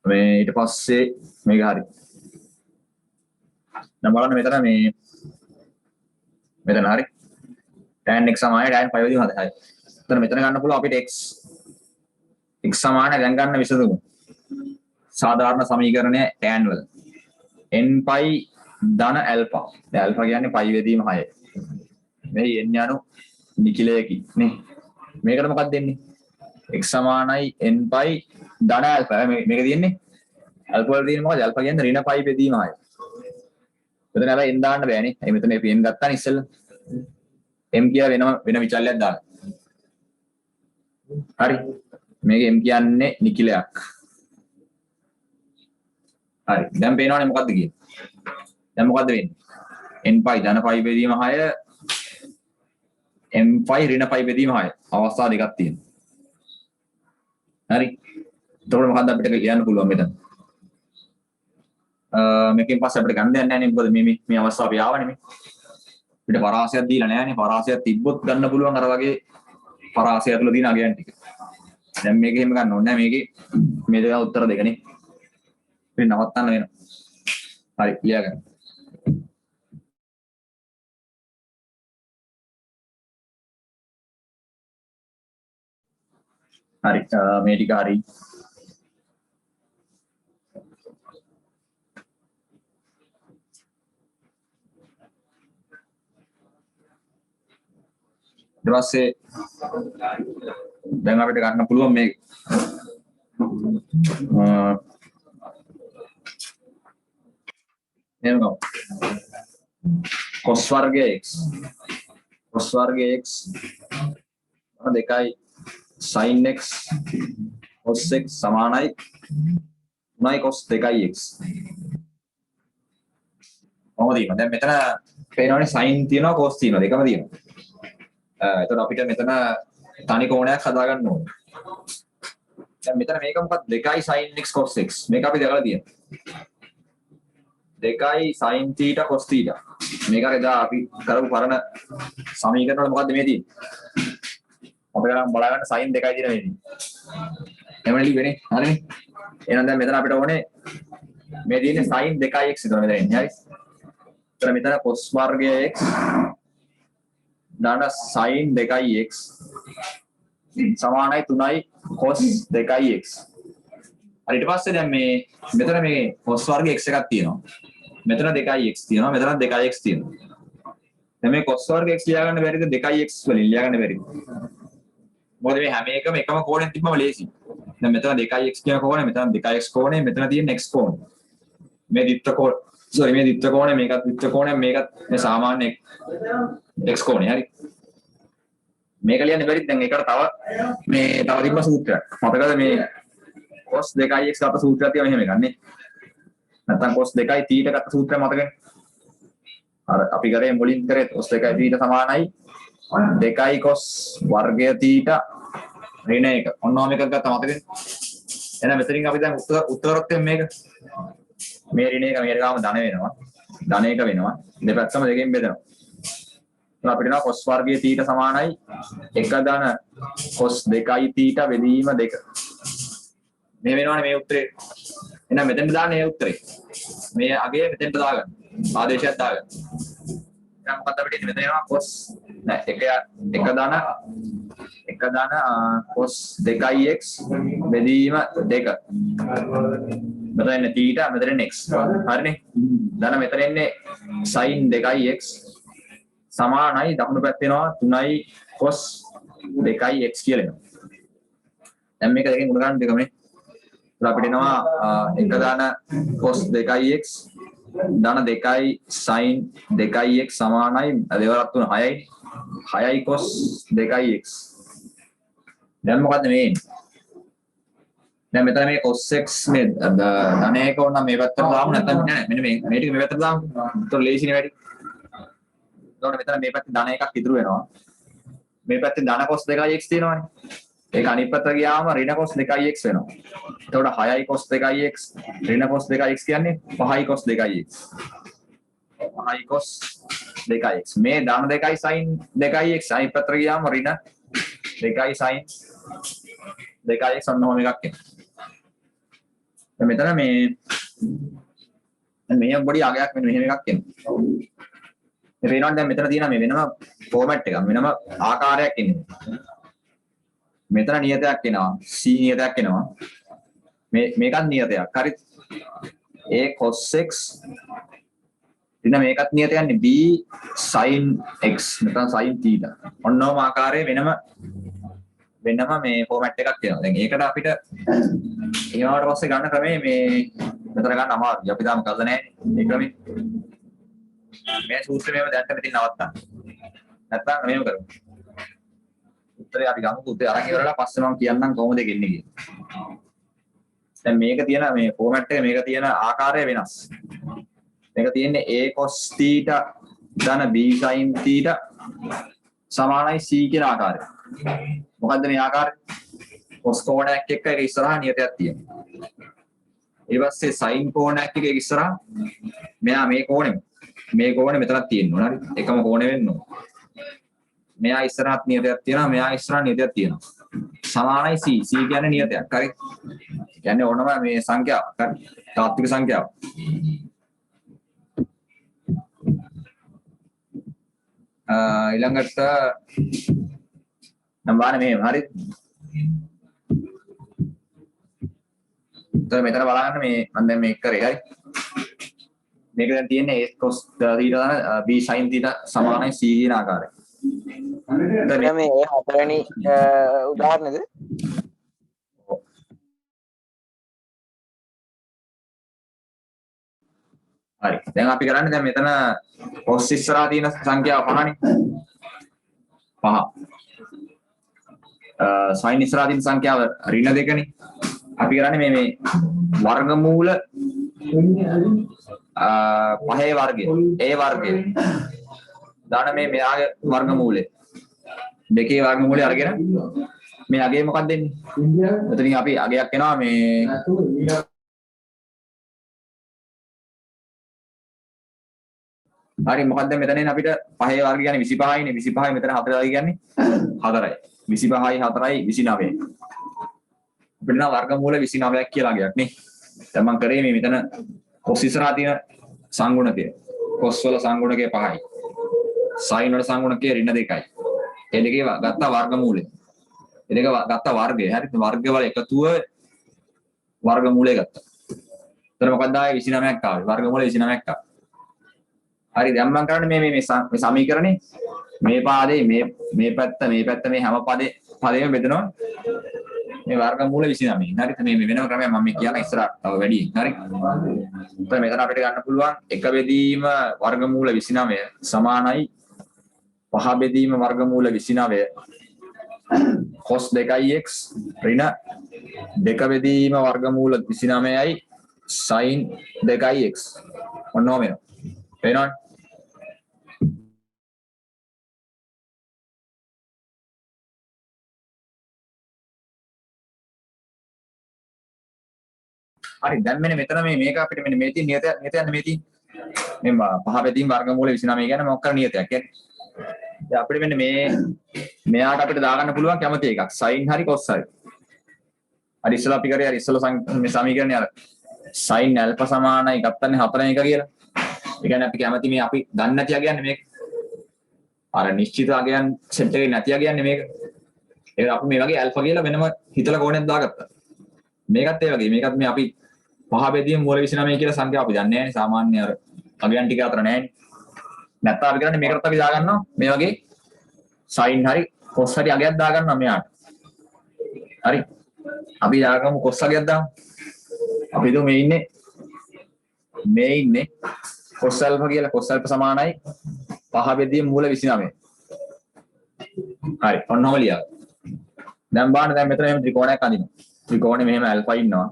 මේ ඊට පස්සේ මේක හරි. දැන් බලන්න මෙතන මෙතන හරි. tan x සමානයි tan π වලින් හදයි. මෙතන ගන්න පුළුවන් අපිට x සමානයි දැන් ගන්න විසඳුම. සාධාරණ සමීකරණය tan වල n π ධන ඇල්ෆා. දැන් ඇල්ෆා කියන්නේ π බෙදීම 6. මේ n යනු නිකිලයකි නේ. මේකට මොකක්ද දෙන්නේ? x සමානයි n π ධන ඇල්ෆා. මේක තියෙන්නේ ඇල්ෆා වල තියෙන්නේ මොකද? ඇල්ෆා කියන්නේ ඍණ π බෙදීම 6. මෙතන හැබැයි n දාන්න බෑනේ. ඒ මෙතන n ගත්තානේ ඉස්සෙල්ලා. m කියලා වෙන විචල්‍යයක් දාන්න. හරි. මේක m කියන්නේ නිකිලයක්. හරි. දැන් පේනවනේ මොකද්ද කියන්නේ? දැන් මොකද්ද වෙන්නේ? n π ධන π බෙදීම 6 m π ඍණ π බෙදීම 6. අවස්ථා දෙකක් තියෙනවා. හරි. එතකොට මොකද්ද අපිට කියන්න පුළුවන් මෙතන? මේකෙන් පස්සේ අපිට ගන්න දෙයක් නැහැ නේ. මොකද මේ අවස්ථාව අපි ආවනේ මේ. අපිට පරාසයක් දීලා නැහැනේ. පරාසයක් තිබ්බොත් ගන්න පුළුවන් අර වගේ පරාසය තුළ තියෙන අගයන් ටික. දැන් මේක එහෙම ගන්න ඕනේ නැහැ. මේකේ මේ දෙක උත්තර දෙකනේ. අපි නවත්තන්න වෙනවා. හරි ලියා ගන්න. හරි මේ ටික හරි. ඊට පස්සේ දැන් අපිට ගන්න පුළුවන් මේ එනවා cos වර්ගය x දෙකයි sin x cos x සමානයි 3යි cos 2යි x. කොහොමද ඒක? දැන් මෙතන පේනවනේ sin තියෙනවා cos තියෙනවා දෙකම තියෙනවා. එතකොට අපිට මෙතන තනි කෝණයක් හදා ගන්න ඕනේ. දැන් මෙතන මේක මොකක්ද? 2යි sin x cos x. මේක අපි දැකලා තියෙනවා. 2යි sin θ cos θ. මේක අර එදා අපි කරපු පරණ සමීකරණ වල මොකද්ද මේ තියෙන්නේ? අපිට නම් බලා ගන්න sin 2යි තියෙන මේ තියෙන්නේ. එමෙලි වෙන්නේ. හරිනේ. එහෙනම් දැන් මෙතන අපිට ඕනේ මේ තියෙන්නේ sin 2යි x විතර මෙතන එන්නේ. හරි. එතන මෙතන cos වර්ගය x ධන sin 2යි x සමානයි 3යි cos 2යි x. හරි ඊට පස්සේ දැන් මෙතන මේ cos වර්ග x එකක් තියෙනවා. මෙතන 2යි x තියෙනවා. මෙතන 2යි x තියෙනවා. දැන් මේ cos වර්ග x ලියා ගන්න බැරිද? 2යි x වලින් ලියා ගන්න බැරිද? මොකද මේ හැම එකම කෝණයෙන් තිබ්බම ලේසි. දැන් මෙතන 2යි x කියන කෝණය, මෙතන 2යි x කෝණය, මෙතන තියෙන x කෝණය. මේ ද්විත්ව කෝණ මේ ද්විත්ව කෝණය, මේකත් ද්විත්ව කෝණය, මේකත් මේ සාමාන්‍ය x කෝණය. හරි. මේක ලියන්න බැරිද? දැන් ඒකට තව තිබ්බ සූත්‍රයක්. මතකද මේ cos 2යි x ගත්ත සූත්‍රයක් තියෙනවා මෙහෙම එකක් නේ. නැත්නම් cos 2යි θ ගත්ත සූත්‍රය මතකනේ. අර අපි කරේ මුලින් කරේ cos 2යි θ සමානයි 2යි cos වර්ගය θ ඍණ 1. ඔන්නෝම එකක් ගත්තා මතකනේ. එහෙනම් මෙතනින් අපි දැන් උත්තරොත් මේක මේ ඍණ 1 මේකට ගාම ධන වෙනවා. ධන 1 වෙනවා. දෙපැත්තම දෙකෙන් බෙදෙනවා. අපිට නා cos වර්ගයේ θ සමානයි 1 ධන cos 2යි θ බෙදීම 2. මේ වෙනවනේ මේ උත්තරේ. එහෙනම් මෙතෙන්ට දාන්න මේ උත්තරේ. මේ අගේ මෙතෙන්ට දාගන්න. ආදේශයක් දාගන්න. දැන් මොකද අපිට මෙතන එනවා cos නෑ එක දාන cos 2x බෙදීම 2. මෙතන ඉන්නේ θ මෙතන ඉන්නේ x. හරිනේ. දැන් මෙතන ඉන්නේ sin 2x සමානයි දකුණු පැත්තේ එනවා 3යි cos 2x කියලා එනවා. දැන් මේක දෙකෙන් ගුණ ගන්න දෙකමනේ. අපිට එනවා එක දාන cos 2x දාන 2යි sin 2x සමානයි දෙවරක් තුන 6යි 6යි cos 2x. දැන් මොකද්ද මේ එන්නේ? දැන් මෙතන මේ cos x මේ ධනයක ඕන මේ පැත්තට දාමු නැත්නම් නෑ මෙන්න මේ ටික මේ පැත්තට දාමු. ඒතකොට ලේසිනේ වැඩි. එතකොට මෙතන මේ පැත්තේ ධන එකක් ඉතුරු වෙනවා. මේ පැත්තේ ධන cos 2x තියෙනවානේ. ඒක අනිත් පැත්තට ගියාම ඍණ cos 2x වෙනවා. එතකොට 6යි cos 2x ඍණ cos 2x කියන්නේ 5යි cos 2x. 5යි cos 2x. මේ ධන 2යි sin 2x අනිත් පැත්තට ගියාම ඍණ 2යි sin 2x ඔන්න ඔහොම එකක් එනවා. දැන් මෙතන මේ පොඩි අගයක් මෙන්න මෙහෙම එකක් එනවා. මේ වෙනවා දැන් මෙතන තියෙන මේ වෙනම ෆෝමැට් එකක් වෙනම ආකාරයක් එන්නේ. මෙතන නියතයක් එනවා c නියතයක් එනවා මේකත් නියතයක් හරි a cos x ඉතින් මේකත් නියත යන්නේ b sin x නැත්නම් sin θ ඔන්නෝම ආකාරයේ වෙනම මේ ෆෝමැට් එකක් එනවා දැන් ඒකට අපිට ඊවට පස්සේ ගන්න ක්‍රමේ මේ මෙතන ගන්න අමාරුයි අපි තාම කරලා නැහැ මේ ක්‍රමේ මේ සූත්‍රය මේව දැන් මෙතන නවත්තන්න නැත්නම් මේව කරමු උත්තරේ අපි ගමු උත්තරේ අරන් ඉවරලා පස්සේ මම කියන්නම් කොහොමද ගෙන්නේ කියලා. දැන් මේක තියෙන මේ ෆෝමැට් එක මේක තියෙන ආකාරය වෙනස්. මේක තියෙන්නේ a cos θ ධන b sin θ සමානයි c කියන ආකාරය. මොකද්ද මේ ආකාරය? cos කෝණයක් එක්ක ඒක ඉස්සරහා නියතයක් තියෙනවා. ඊට පස්සේ sin කෝණයක් එක්ක ඒක ඉස්සරහා මෙයා මේ කෝණය මෙතනක් තියෙනවා හරි. එකම කෝණය වෙන්න ඕන. මෙයා ඉස්සරහත් නියතයක් තියෙනවා මෙයා ඉස්සරහ නියතයක් තියෙනවා සමානයි c කියන්නේ නියතයක් හරි කියන්නේ ඕනම මේ සංඛ්‍යාවක් හරි තාත්වික සංඛ්‍යාවක් ඊළඟට නම්බර මෙහෙම හරි දැන් මෙතන බලන්න මේ මම දැන් මේක කරේ හරි මේක දැන් තියෙන්නේ a cos θ b sin θ සමානයි c කියන ආකාරය මේ හතරවෙනි උදාහරණයද? හරි. දැන් අපි කරන්නේ දැන් මෙතන cos ඉස්සරහා තියෙන සංඛ්‍යාව 5නේ. 5. sin ඉස්සරහා තියෙන සංඛ්‍යාව ඍණ 2නේ. අපි කරන්නේ මේ වර්ගමූල 5 වර්ගය. a වර්ගය. දාන මෙයාගේ වර්ගමූලය. දෙකේ වර්ගමූලය අරගෙන මේ අගේ මොකක්ද දෙන්නේ? මෙතනින් අපි අගයක් එනවා මේ හරි මොකක්ද මෙතනින් අපිට 5 වර්ගය කියන්නේ 25යිනේ 25යි මෙතන 4 වර්ගය කියන්නේ 4යි 25යි 4යි 29යි අපිට නම් වර්ගමූල 29ක් කියලා අගයක් නේ දැන් මම කරේ මේ මෙතන cos ඉස්සරහා තියෙන සංගුණකය cos වල සංගුණකය 5යි sin වල සංගුණකය ඍණ 2යි ඒ දෙකේ ගත්ත වර්ගමූලය. ඒ දෙක ගත්ත වර්ගය. හරිද? වර්ගවල එකතුව වර්ගමූලය ගත්තා. එතන මොකක්ද ආයේ 29ක් ආවේ. වර්ගමූලය 29ක් ආවා. හරි දැන් මම කරන්නේ මේ සමීකරණේ මේ පාදේ මේ පැත්ත මේ හැම පදේම බෙදනවා. මේ වර්ගමූල 29. හරිද? මේ වෙනම ක්‍රමයක් මම කියන ඉස්සරහට තව වැඩි. හරි. එතන මෙතන අපිට ගන්න පුළුවන් එක බෙදීම වර්ගමූල 29 සමානයි 5 බෙදීම වර්ගමූල 29 cos 2x ඍණ 2 බෙදීම වර්ගමූල 29යි sin 2x ඔන්නෝම වෙනවා. හරි දැන් මෙතන මේක අපිට මෙන්න මේ තියෙන නියතයක් මේ තියෙන මේ 5 බෙදීම වර්ගමූල 29 කියන්නේ මොකක් කර නියතයක් කියන්නේ දැන් අපිට මෙන්න මෙයාට අපිට දාගන්න පුළුවන් කැමති එකක් sin හරි cos හරි. හරි ඉස්සලා අපි කරේ හරි ඉස්සලා මේ සමීකරණය අර sin alpha සමානයි ගත්තනේ 4 1 කියලා. ඒ කියන්නේ අපි කැමති මේ අපි දන්නේ නැතිව කියන්නේ මේක. අර නිශ්චිත අගයන් සෙට් එකේ නැතිව කියන්නේ මේක. ඒක අපි මේ වගේ alpha කියලා වෙනම හිතලා කෝණයක් දාගත්තා. මේකත් ඒ වගේ. මේකත් මේ අපි පහ බෙදීම මූල 29 කියලා සංඛ්‍යාව අපි දන්නේ නැහැ නේ. සාමාන්‍ය අර අගයන් ටික අතර නැහැ නේ. නැත්නම් අපි කරන්නේ මේකටත් අපි දාගන්නවා මේ වගේ sin හරි cos හරි අගයක් දාගන්නවා මෙයාට. හරි. අපි දාගමු cos අගයක් දාමු. අපි හිතමු මේ ඉන්නේ cos alpha කියලා. cos alpha සමානයි පහ බෙදීම මූල 29. හරි. ඔන්නෝම ලියන්න. දැන් බලන්න දැන් මෙතන එහෙම ත්‍රිකෝණයක් අඳිනවා. ත්‍රිකෝණේ මෙහෙම alpha ඉන්නවා.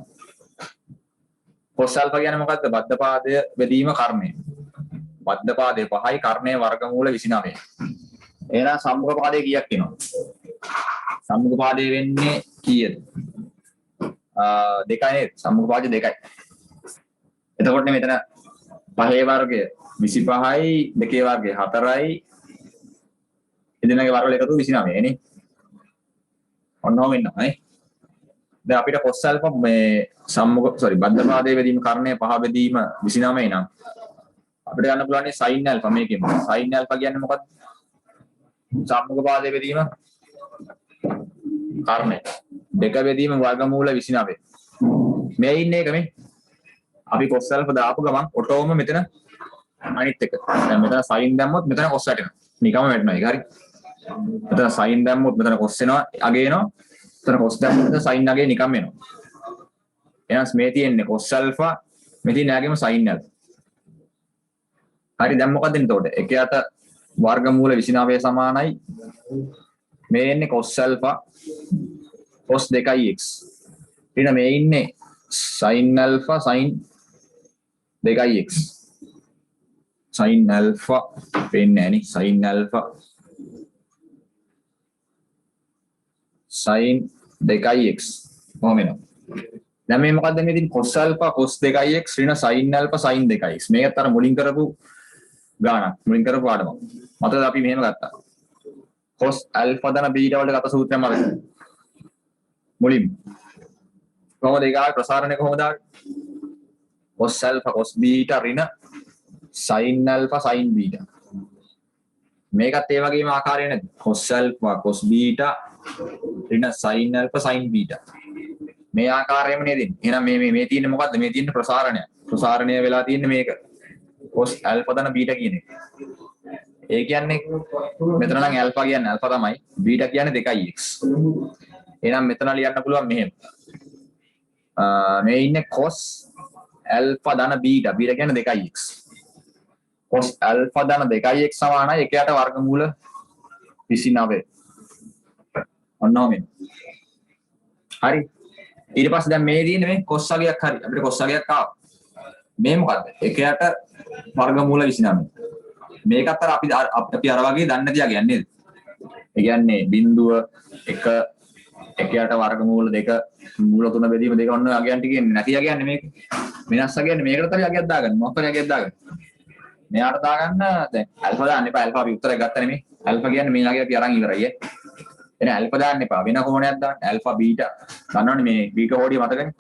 cos alpha කියන්නේ මොකද්ද? බද්ධ පාදය බෙදීම කර්ණය. බද්ධ පාදය 5යි කර්ණය වර්ගමූල 29. එහෙනම් සම්මුඛ පාදය කීයක් වෙනවද? සම්මුඛ පාදය වෙන්නේ කීයද? 2යි නේද? සම්මුඛ පාදය 2යි. එතකොට මෙතන 5 වර්ගය 25යි 2 වර්ගය 4යි එදිනගේ වර්ගවල එකතු 29 නේ. ඔන්නෝම වෙනවා නේ. දැන් අපිට cos alpha මේ බද්ධ පාදයේ බෙදීම කර්ණය 5 බෙදීම 29 නම් අපිට ගන්න පුළුවන් sin alpha මේකෙන්. sin alpha කියන්නේ මොකක්ද? සම්මුඛ පාදයේ බෙදීම කර්ණය 2 බෙදීම වර්ගමූල 29. මේ ඉන්නේ එක මේ. අපි cos alpha දාපු ගමන් ඔටෝම මෙතන අනිත් එක. දැන් මෙතන sin දැම්මොත් මෙතන cos වැටෙනවා. නිකම්ම වැටෙනවා ඒක හරි. මෙතන sin දැම්මොත් මෙතන cos එනවා අගේ එනවා. මෙතන cos දැම්මොත් මෙතන sin අගේ නිකම්ම එනවා. එහෙනම් මේ තියෙන්නේ cos alpha මේ තියෙන්නේ යාගෙම sin alpha. හරි දැන් මොකද එන්නේ එතකොට? එකයට වර්ගමූල 29 සමානයි මේ එන්නේ cos alpha cos 2x. ඊට මේ ඉන්නේ sin alpha sin 2x. sin alpha වෙන්නේ නැණි sin alpha sin 2x කොහොම එනවා? දැන් මේ මොකද්ද මේ තියෙන්නේ cos alpha cos 2x ඍණ sin alpha sin 2x. මේකත් අර මුලින් කරපු ගානක් මුලින් කරපු පාඩම. මතකද අපි මෙහෙම ගත්තා. cos alpha ධන beta වලට ගත සූත්‍රයක් මතකද? මුලින් කොහොමද ඒක ආවේ ප්‍රසාරණය කොහොමද ආවේ? cos alpha cos beta ඍණ sin alpha sin beta. මේකත් ඒ වගේම ආකාරය නේද? cos alpha cos beta ඍණ sin alpha sin beta. මේ ආකාරයෙන්ම නේද ඉන්නේ. එහෙනම් මේ තියෙන්නේ මොකද්ද? මේ තියෙන්නේ ප්‍රසාරණය. ප්‍රසාරණය වෙලා තියෙන්නේ මේක. cos alpha ධන beta කියන එක. ඒ කියන්නේ මෙතන නම් alpha කියන්නේ alpha තමයි. beta කියන්නේ 2x. එහෙනම් මෙතන ලියන්න පුළුවන් මෙහෙම. මේ ඉන්නේ cos alpha ධන beta. beta කියන්නේ 2x. cos alpha ධන 2x සමානයි එකයට වර්ගමූල 29. ඔන්නෝම හරි. ඊට පස්සේ දැන් මේ තියෙන්නේ මේ cos අගයක් හරි. අපිට cos අගයක් ආවා. මේ මොකද්ද? එකයට වර්ගමූල 29. මේකත් අර අපි අර වගේ දන්නේ නැති අගයක් නේද? ඒ කියන්නේ බිඳුව 1 එකයට වර්ගමූල 2 මූල 3 බෙදීම 2 ඔන්න අගයන් ටික නැති අගයක් නෙමේ. වෙනස් අගයක් මේකට තමයි අගයක් දාගන්න. මොකක් හරි අගයක් දාගන්න. මෙයාට දාගන්න දැන් ඇල්ෆා දාන්න එපා. ඇල්ෆා අපි උත්තරයක් ගත්ත නෙමේ. ඇල්ෆා කියන්නේ මේ අගය අපි අරන් ඉවරයි ඈ. එහෙනම් ඇල්ෆා දාන්න එපා. වෙන කෝණයක් දාන්න. Alpha beta. දන්නවනේ මේ බීටා කෝඩිය මතකනේ.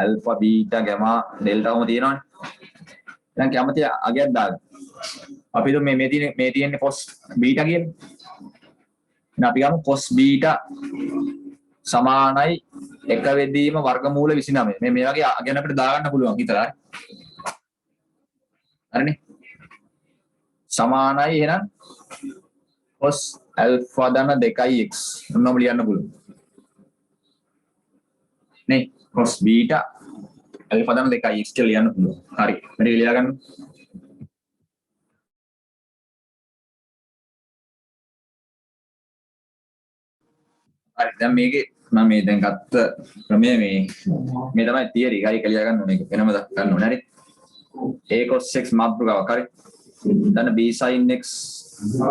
ඇල්ෆා බීටා ගැමා ඩෙල්ටාවම තියෙනවනේ. දැන් කැමති අගයක් දාගන්න. අපි හිතමු මේ තියෙන්නේ cos බීටා කියන්නේ. එහෙනම් අපි ගමු cos බීටා සමානයි 1 වෙදීම වර්ගමූල 29. මේ වගේ අගයන් අපිට දාගන්න පුළුවන් හිතලා. හරිනේ. සමානයි එහෙනම් cos alpha ධන 2x මොනවම ලියන්න පුළුවන්. නේ cos beta alpha ධන 2x කියලා ලියන්න පුළුවන්. හරි. මේක ලියා ගන්න. හරි. දැන් මේකේ මම මේ දැන් ගත්ත ක්‍රමය මේ තමයි තියරි එකයි කියලා ගන්න ඕනේ. වෙනම ගන්න ඕනේ. හරි. a cos x මාතෘකාවක් හරි. ධන b sin x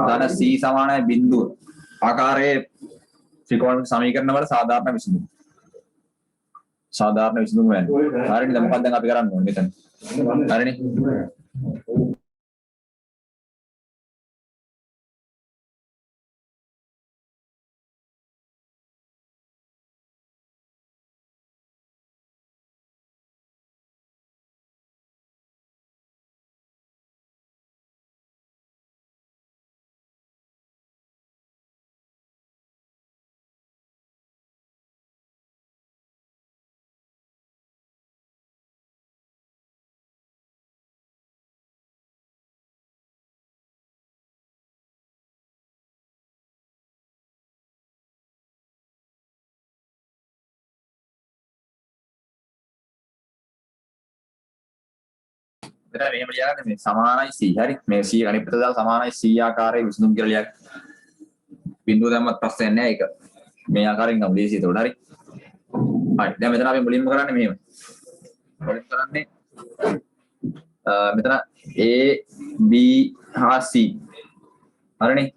ධන c සමානයි බිඳුව. ආකාරයේ ත්‍රිකෝණ සමීකරණ වල සාධාරණ විසඳුම. සාධාරණ විසඳුම වෙන්නේ. හරිනේ දැන් මොකක්ද දැන් අපි කරන්න ඕනේ මෙතන. හරිනේ. මෙතන මෙහෙම ලියාගන්න මේ සමානයි c හරි මේ c අනිත් පැත්තට දාලා සමානයි c ආකාරයේ විසඳුම් කියලා ලියන්න. බිඳුව දැම්මත් ප්‍රශ්නයක් නැහැ ඒක. මේ ආකාරයෙන් ගමු ලීසි ඒතකොට හරි. හරි දැන් මෙතන අපි මුලින්ම කරන්නේ මෙහෙම. මුලින්ම කරන්නේ මෙතන a b හා c හරිනේ.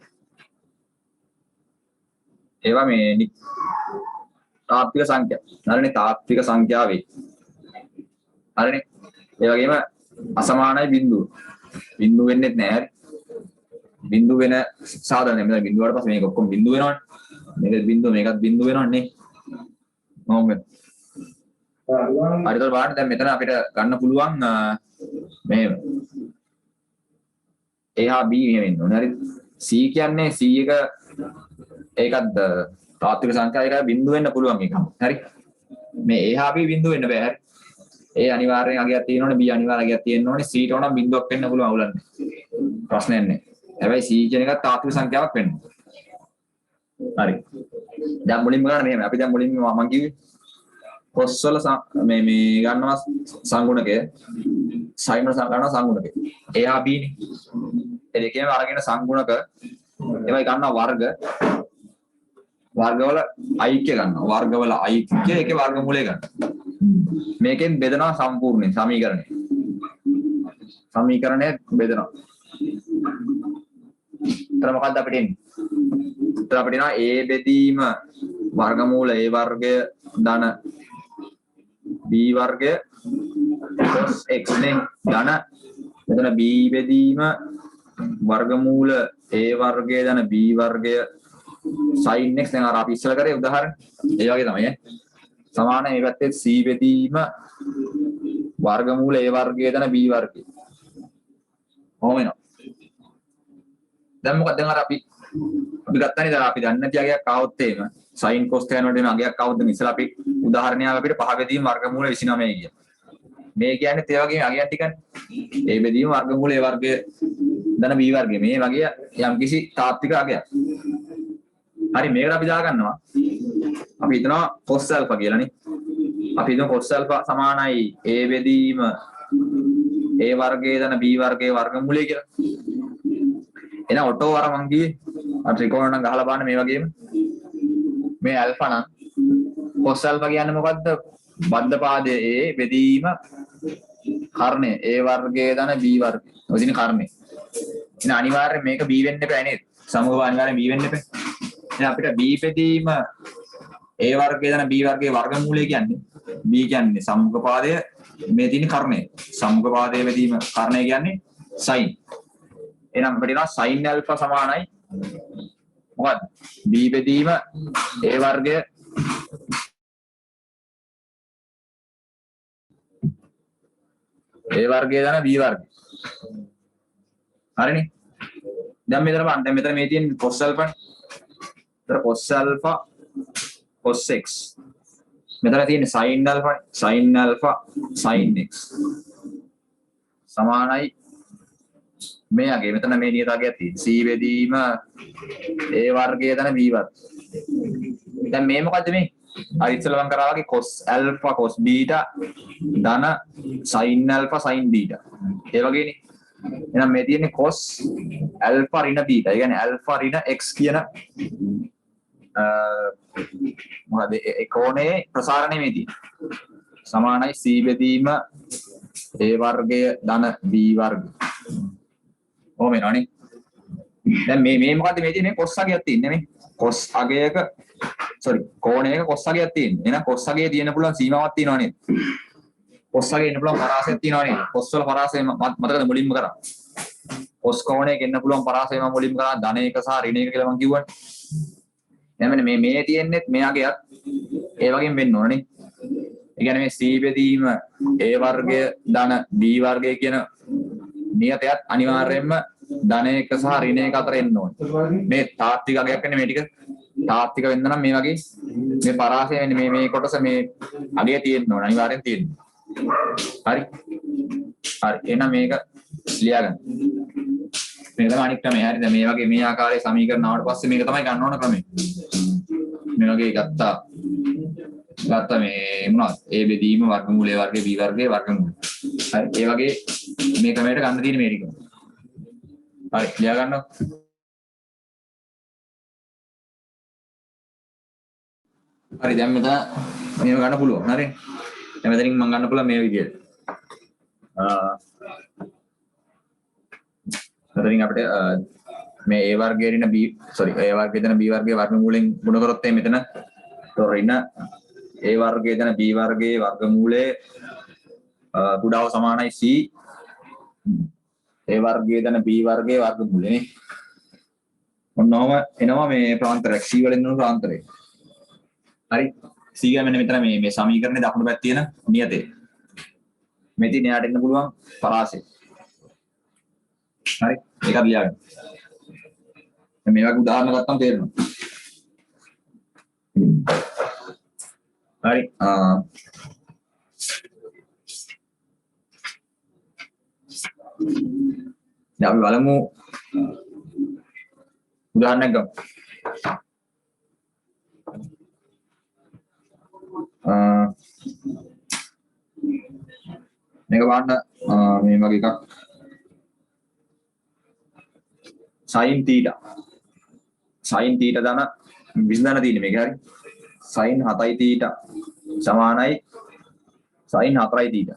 ඒවා මේ තාත්වික සංඛ්‍යා. හරිනේ තාත්වික සංඛ්‍යා වේ. හරිනේ. ඒ වගේම අසමානයි බිඳුව. බිඳුව වෙන්නේ නැහැ හරි. බිඳුව වෙන සාධනය මෙතන බිඳුව වලට පස්සේ මේක ඔක්කොම බිඳුව වෙනවනේ. මේක බිඳුව මේකත් බිඳුව වෙනවනේ. මොකද? හරිද බලන්න දැන් මෙතන අපිට ගන්න පුළුවන් මෙහෙම. A හා B මෙහෙම වෙන්න ඕනේ. හරි. C කියන්නේ C එක ඒකත් තාත්වික සංඛ්‍යා එකයි බිඳුව වෙන්න පුළුවන් එකක්. හරි. මේ A හා B බිඳුව වෙන්න බෑ. හරි. A අනිවාර්යෙන් අගයක් තියෙන්න ඕනේ B අනිවාර්යෙන් අගයක් තියෙන්න ඕනේ C ට උනම් බිඳුවක් වෙන්න පුළුවන් අවුලක් නැහැ. ප්‍රශ්නයක් නැහැ. හැබැයි C කියන එක තාත්වික සංඛ්‍යාවක් වෙන්න. හරි. දැන් මුලින්ම ගන්න මෙහෙම. අපි දැන් මුලින්ම මම කිව්වේ cos වල මේ ගන්නවා සංගුණකය sin වල ගන්නවා සංගුණකය. A හා B නේ. ඒ දෙකේම අරගෙන සංගුණක ඒවයි ගන්නවා වර්ග වර්ගවල ඓක්‍ය ගන්නවා. වර්ගවල ඓක්‍ය ඒකේ වර්ගමූලය ගන්නවා. මේකෙන් බෙදනවා සම්පූර්ණයෙන් සමීකරණය. සමීකරණය බෙදනවා. ඊට මොකක්ද අපිට එන්නේ? ඊට අපිට එනවා a බෙදීම වර්ගමූල a වර්ගය ධන b වර්ගය cos x නේ ධන මෙතන b බෙදීම වර්ගමූල a වර්ගය ධන b වර්ගය sin x දැන් අර අපි ඉස්සෙල්ලා කරේ උදාහරණ ඒ වගේ තමයි ඈ සමාන මේ පැත්තේ c බෙදීම වර්ගමූල a වර්ගය ධන b වර්ගය කොහොම වෙනවද දැන් මොකක්ද දැන් අර අපි ගත්තනේ දැන් අපි දන්නේ නැති අගයක් ආවොත් එහෙම sin cos tan වලට එන අගයක් ආවොත් දැන් ඉස්සෙල්ලා අපි උදාහරණයක් අපිට 5 බෙදීම වර්ගමූල 29 කිය. මේ කියන්නේ ඒ වගේ අගයක් ටිකනේ. a බෙදීම වර්ගමූල a වර්ගය ධන b වර්ගය මේ වගේ යම්කිසි තාත්වික අගයක්. හරි මේකට අපි දාගන්නවා. අපි හිතනවා cos alpha කියලානේ. අපි හිතමු cos alpha සමානයි a බෙදීම a වර්ගය ධන b වර්ගයේ වර්ගමූලය කියලා. එහෙනම් ඔටෝ අර මං කියේ අර ත්‍රිකෝණ නම් ගහලා බලන්න මේ වගේම මේ alpha නම් cos alpha කියන්නේ මොකද්ද? බද්ධ පාදයේ a බෙදීම කර්ණය a වර්ගයේ ධන b වර්ගය. ඔය දින කර්ණය. එහෙනම් අනිවාර්යෙන් මේක b වෙන්න එපා නේද? සමග අනිවාර්යෙන් b වෙන්න එපා. එහෙනම් අපිට b බෙදීම a වර්ගයේ ධන b වර්ගයේ වර්ගමූලය කියන්නේ b කියන්නේ සම්මුඛ පාදය මේ තියෙන කර්ණය. සම්මුඛ පාදයේ බෙදීම කර්ණය කියන්නේ sin. එහෙනම් අපිට එනවා sin alpha සමානයි මොකද්ද? b බෙදීම a වර්ගය a වර්ගය ධන b වර්ගය. හරිනේ. දැන් මෙතන බලන්න. දැන් මෙතන මේ තියෙන cos alpha නේ. ඒතර cos alpha cos x. මෙතන තියෙන sin alpha නේ. sin alpha sin x. සමානයි මේ අගේ මෙතන මේ නියත අගයක් තියෙන c බෙදීම a වර්ගය ධන b වර්ගය. දැන් මේ මොකද්ද මේ? අර ඉස්සෙල්ලා මම කරා වගේ cos alpha cos beta ධන sin alpha sin beta. ඒ වගේනේ. එහෙනම් මේ තියෙන්නේ cos alpha ඍණ beta. ඒ කියන්නේ alpha ඍණ x කියන මොකද ඒ කෝණයේ ප්‍රසාරණය මේ තියෙන්නේ. සමානයි c බෙදීම a වර්ගය ධන b වර්ගය. කොහොම වෙනවනේ? දැන් මේ මොකද්ද මේ තියෙන්නේ cos අගයක් තියෙන්නේ නේ. cos අගයක කෝණයක cos අගයක් තියෙන්නේ. එහෙනම් cos අගයේ තියෙන්න පුළුවන් සීමාවක් තියෙනව නේද? cos අගයේ ඉන්න පුළුවන් පරාසයක් තියෙනව නේද? cos වල පරාසය මතකද මුලින්ම කරා. cos කෝණයක ඉන්න පුළුවන් පරාසය මම මුලින්ම කරා ධන 1 සහ ඍණ 1 කියලා මම කිව්වනේ. එහෙනම් මේ තියෙන්නේ මේ අගයක් ඒ වගේම වෙන්න ඕන නේ. ඒ කියන්නේ මේ c බෙදීම a වර්ගය ධන b වර්ගය කියන නියතයත් අනිවාර්යයෙන්ම ධන 1 සහ ඍණ 1 අතර එන්න ඕනේ. මේ තාත්වික අගයක් වෙන්නේ මේ ටික තාත්වික වෙන්න නම් මේ වගේ මේ පරාසය වෙන්නේ මේ කොටස මේ අගය තියෙන්න ඕන අනිවාර්යෙන් තියෙන්න. හරි. හරි. එහෙනම් මේක ලියාගන්න. මේක තමයි අනිත් ක්‍රමය. හරිද? මේ වගේ මේ ආකාරයේ සමීකරණ ආවට පස්සේ මේක තමයි ගන්න ඕන ක්‍රමය. මේ වගේ ගත්තා මේ මොනවද? a බෙදීම වර්ගමූලයේ වර්ගයේ b වර්ගයේ වර්ගමූලය. හරි. ඒ වගේ මේ ක්‍රමයට ගන්න තියෙන මේ ටික. හරි ලියා ගන්නවා. හරි දැන් මෙතන මේව ගන්න පුළුවන්. හරි. දැන් මෙතනින් මම ගන්න පුළුවන් මේ විදියට. මෙතනින් අපිට මේ A වර්ගයේ ඍණ B sorry A වර්ගයේ දෙන B වර්ගයේ වර්ගමූලයෙන් ගුණ කරොත් මෙතන ඍණ A වර්ගයේ දෙන B වර්ගයේ වර්ගමූලයේ කුඩාව සමානයි C A වර්ගයේ දෙන B වර්ගයේ වර්ගමූලනේ. ඔන්නෝම එනවා මේ ප්‍රාන්තරයක් C වලින් එන ප්‍රාන්තරය. හරි C ගා මෙන්න මෙතන මේ සමීකරණේ දකුණු පැත්තේ තියෙන නියතේ. මෙතන එයාට එන්න පුළුවන් පරාසය. හරි ඒකත් ලියාගන්න. මේ වගේ උදාහරණ ගත්තම තේරෙනවා. හරි දැන් අපි බලමු උදාහරණයක් ගමු. මේක බලන්න මේ වගේ එකක් sin theta දාන විසඳන්න තියෙන්නේ මේක හරි sin 7යි theta සමානයි sin 4යි theta.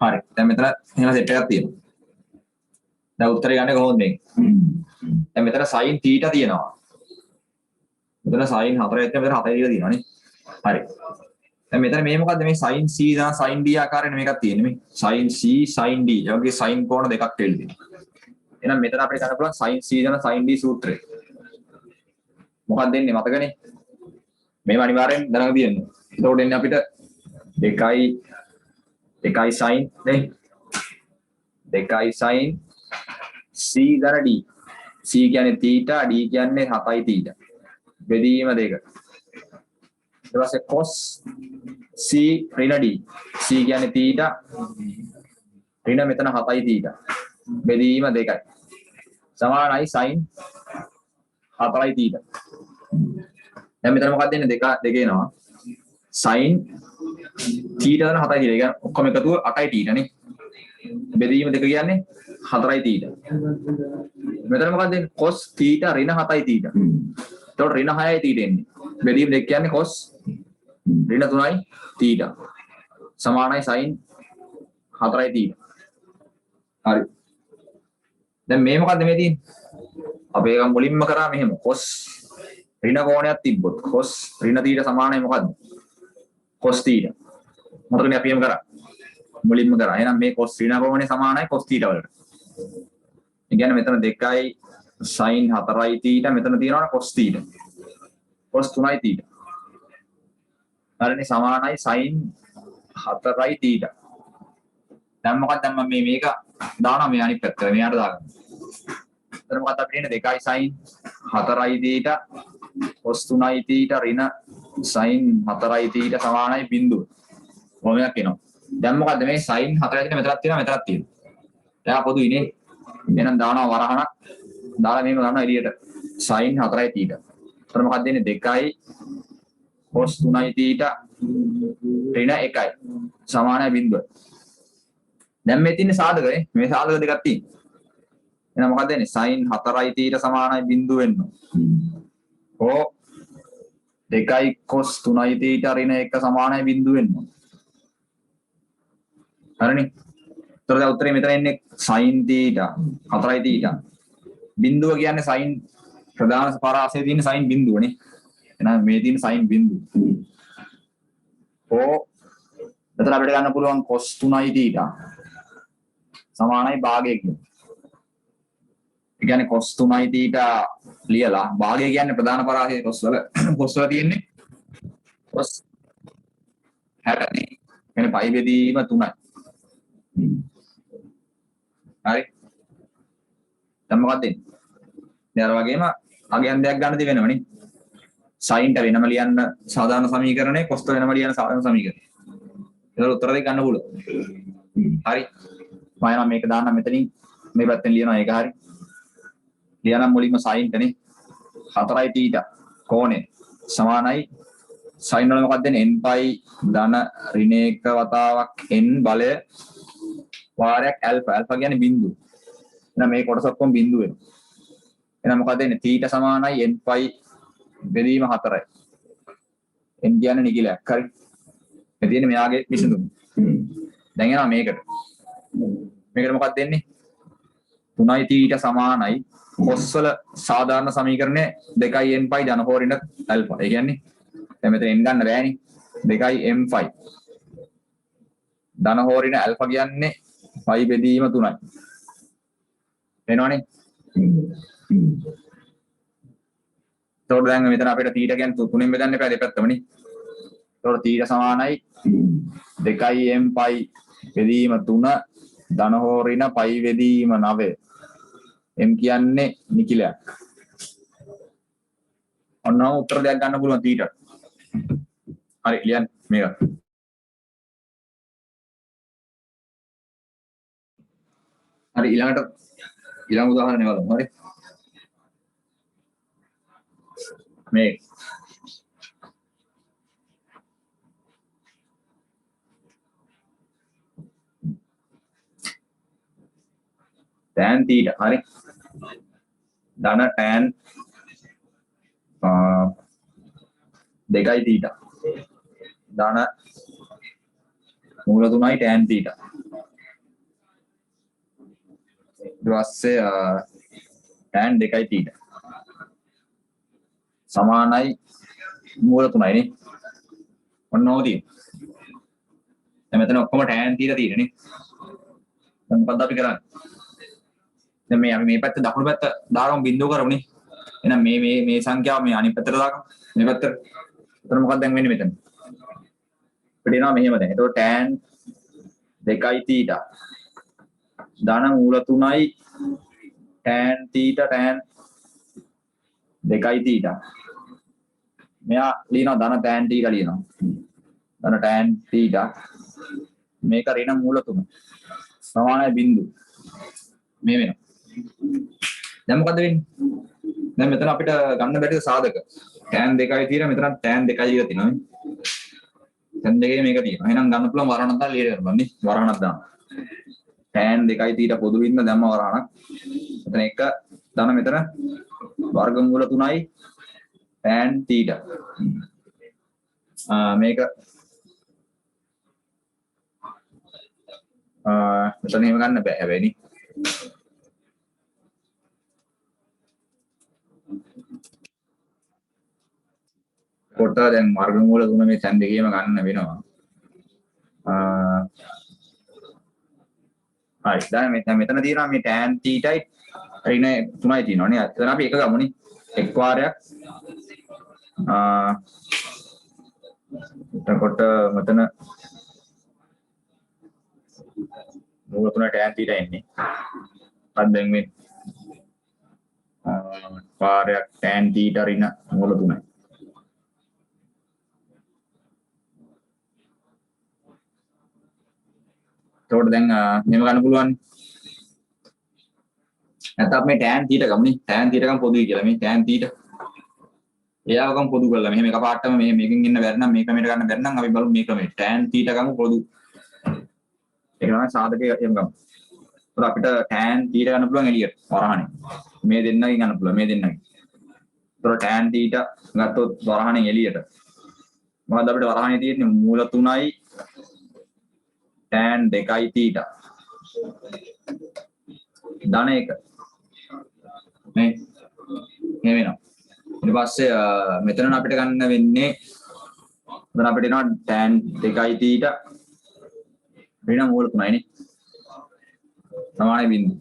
හරි දැන් මෙතන එහෙම සෙට් එකක් තියෙනවා. දැන් උත්තරේ ගන්න කොහොමද මේක? දැන් මෙතන sin theta තියෙනවා. මෙතන sin 4යි මෙතන 7යි තියෙනවා නේ. හරි. දැන් මෙතන මේ මොකද්ද මේ sin C දා sin D ආකාරයෙන් මේකක් තියෙන්නේ මේ sin C sin D. ඒ වගේ sin කෝණ දෙකක් තියෙනවා. එහෙනම් මෙතන අපිට ගන්න පුළුවන් sin C දන sin D සූත්‍රය. මොකක්ද දෙන්නේ මතකනේ? මේව අනිවාර්යෙන් දැනගන්න තියෙනවා. එතකොට එන්නේ අපිට 2යි sin නේ 2යි sin C දර D. C කියන්නේ theta D කියන්නේ 7යි theta. බෙදීම 2. ඊට පස්සේ cos C ඍණ D. C කියන්නේ theta ඍණ මෙතන 7යි theta. බෙදීම 2යි. සමානයි sin 4යි theta. දැන් මෙතන මොකක්ද දෙන්නේ 2 එනවා. sin theta දන 7යි theta. ඒ කියන්නේ ඔක්කොම එකතුව 8යි theta නේ. බෙදීම 2 කියන්නේ 4යි theta. මෙතන මොකක්ද දෙන්නේ cos theta ඍණ 7යි theta. එතකොට ඍණ 6යි theta එන්නේ. බෙදීම 2 කියන්නේ cos ඍණ 3යි theta. සමානයි sin 4යි theta. හරි. දැන් මේ මොකද්ද මේ තියෙන්නේ? අපි ඒක මුලින්ම කරා මෙහෙම cos ඍණ කෝණයක් තිබ්බොත් cos ඍණ theta සමානයි මොකද්ද? cos theta. මතකනේ අපි එහෙම කරා. මුලින්ම කරා. එහෙනම් මේ cos ඍණ කෝණය සමානයි cos theta වලට. ඒ කියන්නේ මෙතන 2යි sin 4යි theta මෙතන තියෙනවා cos theta. cos 3යි theta. හරිනේ සමානයි sin 4යි theta. දැන් මොකක්ද දැන් මම මේක දානවා මේ අනිත් පැත්තට මෙයාට දාගන්න. එතන මොකක්ද අපිට එන්නේ 2යි sin 4යි theta cos 3යි theta ඍණ sin 4යි theta සමානයි බිඳුව. කොහොමයක් එනවා. දැන් මොකද්ද මේ sin 4යි theta මෙතනක් තියෙනවා මෙතනක් තියෙනවා. එයා පොදුයිනේ. එහෙනම් දානවා වරහණක්. දාලා මේක දානවා එළියට sin 4යි theta. එතන මොකක්ද දෙන්නේ 2යි cos 3යි theta ඍණ 1යි සමානයි බිඳුව. දැන් මේ තියෙන්නේ සාධකනේ. මේ සාධක දෙකක් තියෙනවා. එහෙනම් මොකක්ද දෙන්නේ sin 4යි theta සමානයි බිඳුව වෙන්න. ඕ 2යි cos 3යි theta ඍණ 1 සමානයි බිඳුව වෙන්න. හරිනේ. ඒතර දැන් උත්තරේ මෙතන එන්නේ sin theta 4යි theta. බිඳුව කියන්නේ sin ප්‍රධාන පරාසයේ තියෙන sin බිඳුවනේ. එහෙනම් මේ තියෙන sin බිඳුව. ඕ එතන අපිට ගන්න පුළුවන් cos 3යි theta සමානයි භාගය කියන්නේ. ඒ කියන්නේ cos 3යි theta ලියලා භාගය කියන්නේ ප්‍රධාන පරාසයේ cos වල තියෙන්නේ cos 60. කියන්නේ පයි බෙදීම 3යි. හරි. දැන් මොකක්ද දෙන්නේ? දැන් අර වගේම අගයන් දෙයක් ගන්න දෙ වෙනවනේ. sin ට වෙනම ලියන්න සාධාරණ සමීකරණය cos ට වෙනම ලියන්න සාධාරණ සමීකරණය. ඒක උත්තර දෙක ගන්න පුළුවන්. හරි. මම මේක දාන්න මෙතනින් මේ පැත්තෙන් ලියනවා ඒක හරි. ලියනම් මුලින්ම sin ටනේ 4යි theta කෝණය සමානයි sin වල මොකක්ද දෙන්නේ n pi ධන ඍණ 1 වතාවක් n බලය වාරයක් alpha alpha කියන්නේ බිඳුව. එහෙනම් මේ කොටස ඔක්කොම බිඳුව වෙනවා. එහෙනම් මොකක්ද දෙන්නේ θ සමානයි n pi බෙදීම 4යි. n කියන්නේ නිකිලයක්. හරි. මේ තියෙන්නේ මෙයාගේ විසඳුම. දැන් එනවා මේකට. මේකට මොකක්ද දෙන්නේ? 3යි θ සමානයි cos වල සාධාරණ සමීකරණය 2යි n pi ධන හෝ ඍණ alpha. ඒ කියන්නේ දැන් මෙතන n ගන්න බෑනේ. 2යි m phi ධන හෝ ඍණ alpha කියන්නේ pi බෙදීම 3යි. වෙනවනේ. ඒතකොට දැන් මෙතන අපිට θ කියන්නේ 3ෙන් බෙදන්න එපා දෙපැත්තමනේ. ඒතකොට θ සමානයි 2යි m pi බෙදීම 3 ධන හෝ ඍණ pi බෙදීම 9. m කියන්නේ නිකිලයක්. ඔන්නම උත්තර දෙයක් ගන්න පුළුවන් θ. හරි ලියන්න මේක. හරි ඊළඟ උදාහරණය බලමු. හරි. මේ tan θ හරි. ධන tan 2යි θ. ධන මූල 3යි tan θ. ඊට පස්සේ tan 2යි θ. සමානයි මූල 3යි නේ. ඔන්න ඕක තියෙනවා. දැන් මෙතන ඔක්කොම tan θ තියෙන්නේ නේ. දැන් මොකද්ද අපි කරන්නේ? දැන් මේ අපි මේ පැත්ත දකුණු පැත්ත දාගමු බිඳුව කරමුනේ. එහෙනම් මේ සංඛ්‍යාව මේ අනිත් පැත්තට දාගමු. මේ පැත්තට. එතන මොකක්ද දැන් වෙන්නේ මෙතන? අපිට එනවා මෙහෙම දැන්. එතකොට tan 2යි θ. ධන මූල 3යි tan θ tan 2යි θ. මෙයා ලියනවා ධන tan θ ලියනවා. ධන tan θ මේක ඍණ මූල 3 සමානයි බිඳුව. මේ වෙනවා. දැන් මොකද වෙන්නේ? දැන් මෙතන අපිට ගන්න බැරිද සාධක? tan 2යි තියෙනවා මෙතන tan 2යි කියලා තියෙනවා නේ. tan 2 මේක තියෙනවා. එහෙනම් ගන්න පුළුවන් වරහණක් දාලා ලියලා කරනවා නේ. වරහණක් දාන්න. tan 2යි θ පොදු වින්න දැම්ම වරහණක්. මෙතන එක ධන මෙතන වර්ගමූල 3යි tan θ. මේක මෙතන එහෙම ගන්න බෑ හැබැයි නේ. කොට දැන් වර්ගමූල 3 මේ tan දෙකේම ගන්න වෙනවා. හරි. දැන් මෙතන තියෙනවා මේ tan θ යි ඍණ 3යි තියෙනවා නේ. එතන අපි එක ගමුනේ. එක් වාරයක් එතකොට මෙතන මූල 3 tan θ එන්නේ. අද දැන් මේ වාරයක් tan θ ඍණ මූල 3යි. එතකොට දැන් මෙහෙම ගන්න පුළුවන්. නැත්නම් මේ tan θ ගමුනේ. tan θ ගමු පොදුයි කියලා. මේ tan θ එයාවකම පොදු කරලා මෙහෙම එකපාරටම මේකෙන් ඉන්න බැරි නම් මේ ක්‍රමයට ගන්න බැරි නම් අපි බලමු මේ ක්‍රමයට. tan θ ගමු පොදු. ඒක තමයි සාධකයේ එහෙම ගමු. ඒතකොට අපිට tan θ ගන්න පුළුවන් එළියට වරහණේ. මේ දෙන්නගෙන් ගන්න පුළුවන් මේ දෙන්නගෙන්. ඒතකොට tan θ ගත්තොත් වරහණෙන් එළියට. මොකද අපිට වරහණේ තියෙන්නේ මූල 3යි tan 2යි θ. ධන 1. මේ වෙනවා. ඊට පස්සේ මෙතන අපිට ගන්න වෙන්නේ මෙතන අපිට එනවා tan 2යි θ ඍණ මූල 3යි නේ. සමානයි බිඳුව.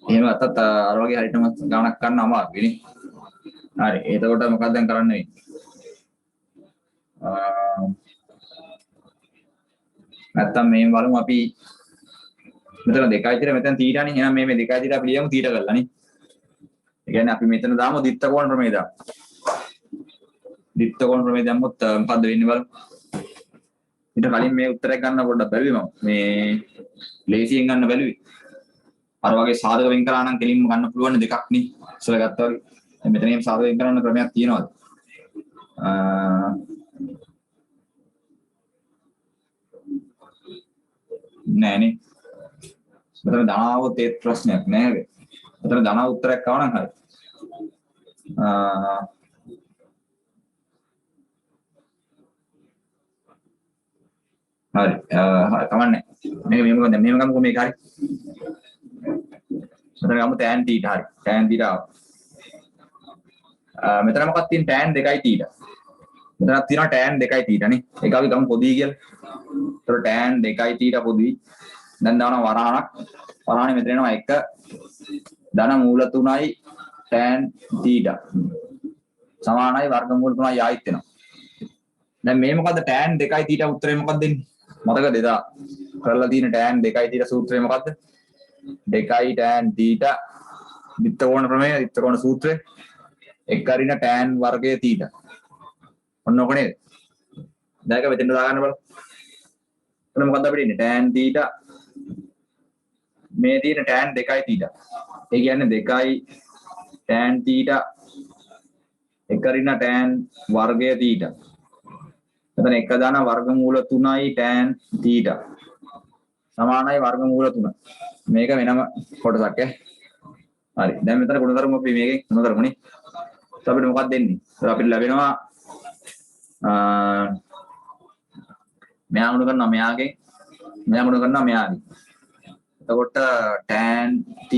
එහෙම අතත් අර වගේ හරියටම ගණනක් ගන්න අමාරුයි නේ. හරි. එතකොට මොකක්ද දැන් කරන්න වෙන්නේ? නැත්තම් මේ බලමු අපි මෙතන 2යි තිර මෙතන θ නේ. එහෙනම් මේ 2යි තිර අපි ලියමු θ කරලා නේ. ඒ කියන්නේ අපි මෙතන දාමු දිත්ත කෝණ ප්‍රමේය දාමු. දිත්ත කෝණ ප්‍රමේය දැම්මොත් මොකද්ද වෙන්නේ බලමු. ඊට කලින් මේ උත්තරයක් ගන්න පොඩ්ඩක් බැලුවේ මම. මේ ලේසියෙන් ගන්න බැලුවේ. අර වගේ සාධක වෙන් කරා නම් කෙලින්ම ගන්න පුළුවන් දෙකක් නේ. ඉස්සර ගත්තා වගේ. දැන් මෙතන එහෙම සාධක වෙන් කරන්න ක්‍රමයක් තියෙනවද? නෑනේ. මෙතන ධනාවොත් ඒත් ප්‍රශ්නයක් නෑ. මෙතන ධන උත්තරයක් ආව නම් හරි. හරි. කමන්නේ. මේක මෙහෙම දැන් මෙහෙම ගමුකෝ මේක හරි. මෙතන ගමු tan θ හරි. tan θ ආවා. මෙතන මොකක්ද තියෙන්නේ tan 2යි θ. මෙතනක් තියෙනවා tan 2යි θ නේ. ඒක අපි ගමු පොදුයි කියලා. ඒතර tan 2යි θ පොදුයි. දැන් දානවා වරහණක්. වරහණේ මෙතන එනවා 1 ධන මූල 3යි tan θ. සමානයි වර්ගමූල 3යි ආයිත් වෙනවා. දැන් මේ මොකද්ද tan 2යි θ උත්තරේ මොකක්ද දෙන්නේ? මතකද එදා කරලා තියෙන tan 2යි θ සූත්‍රය මොකද්ද? 2යි tan θ විත්තරෝණ ප්‍රමේය විත්තරෝණ සූත්‍රය 1 අරින tan වර්ගය θ. ඔන්න ඔක නේද? දැන් ඒක මෙතෙන්ට දාගන්න බලන්න. එතන මොකද්ද අපිට ඉන්නේ? tan θ මේ තියෙන tan 2යි θ. ඒ කියන්නේ 2යි tan θ 1 අරින tan වර්ගය θ. එතන 1 දාන වර්ගමූල 3යි tan θ සමානයි වර්ගමූල 3. මේක වෙනම කොටසක් ඈ. හරි. දැන් මෙතන ගුණධර්ම අපි මේකෙන් ගුණධර්මනේ. તો අපිට මොකක්ද දෙන්නේ? අපිට ලැබෙනවා මෙයා ගුණ කරනවා මෙයාගෙන් මෙයා ගුණ කරනවා මෙයාගෙන්. එතකොට tan θ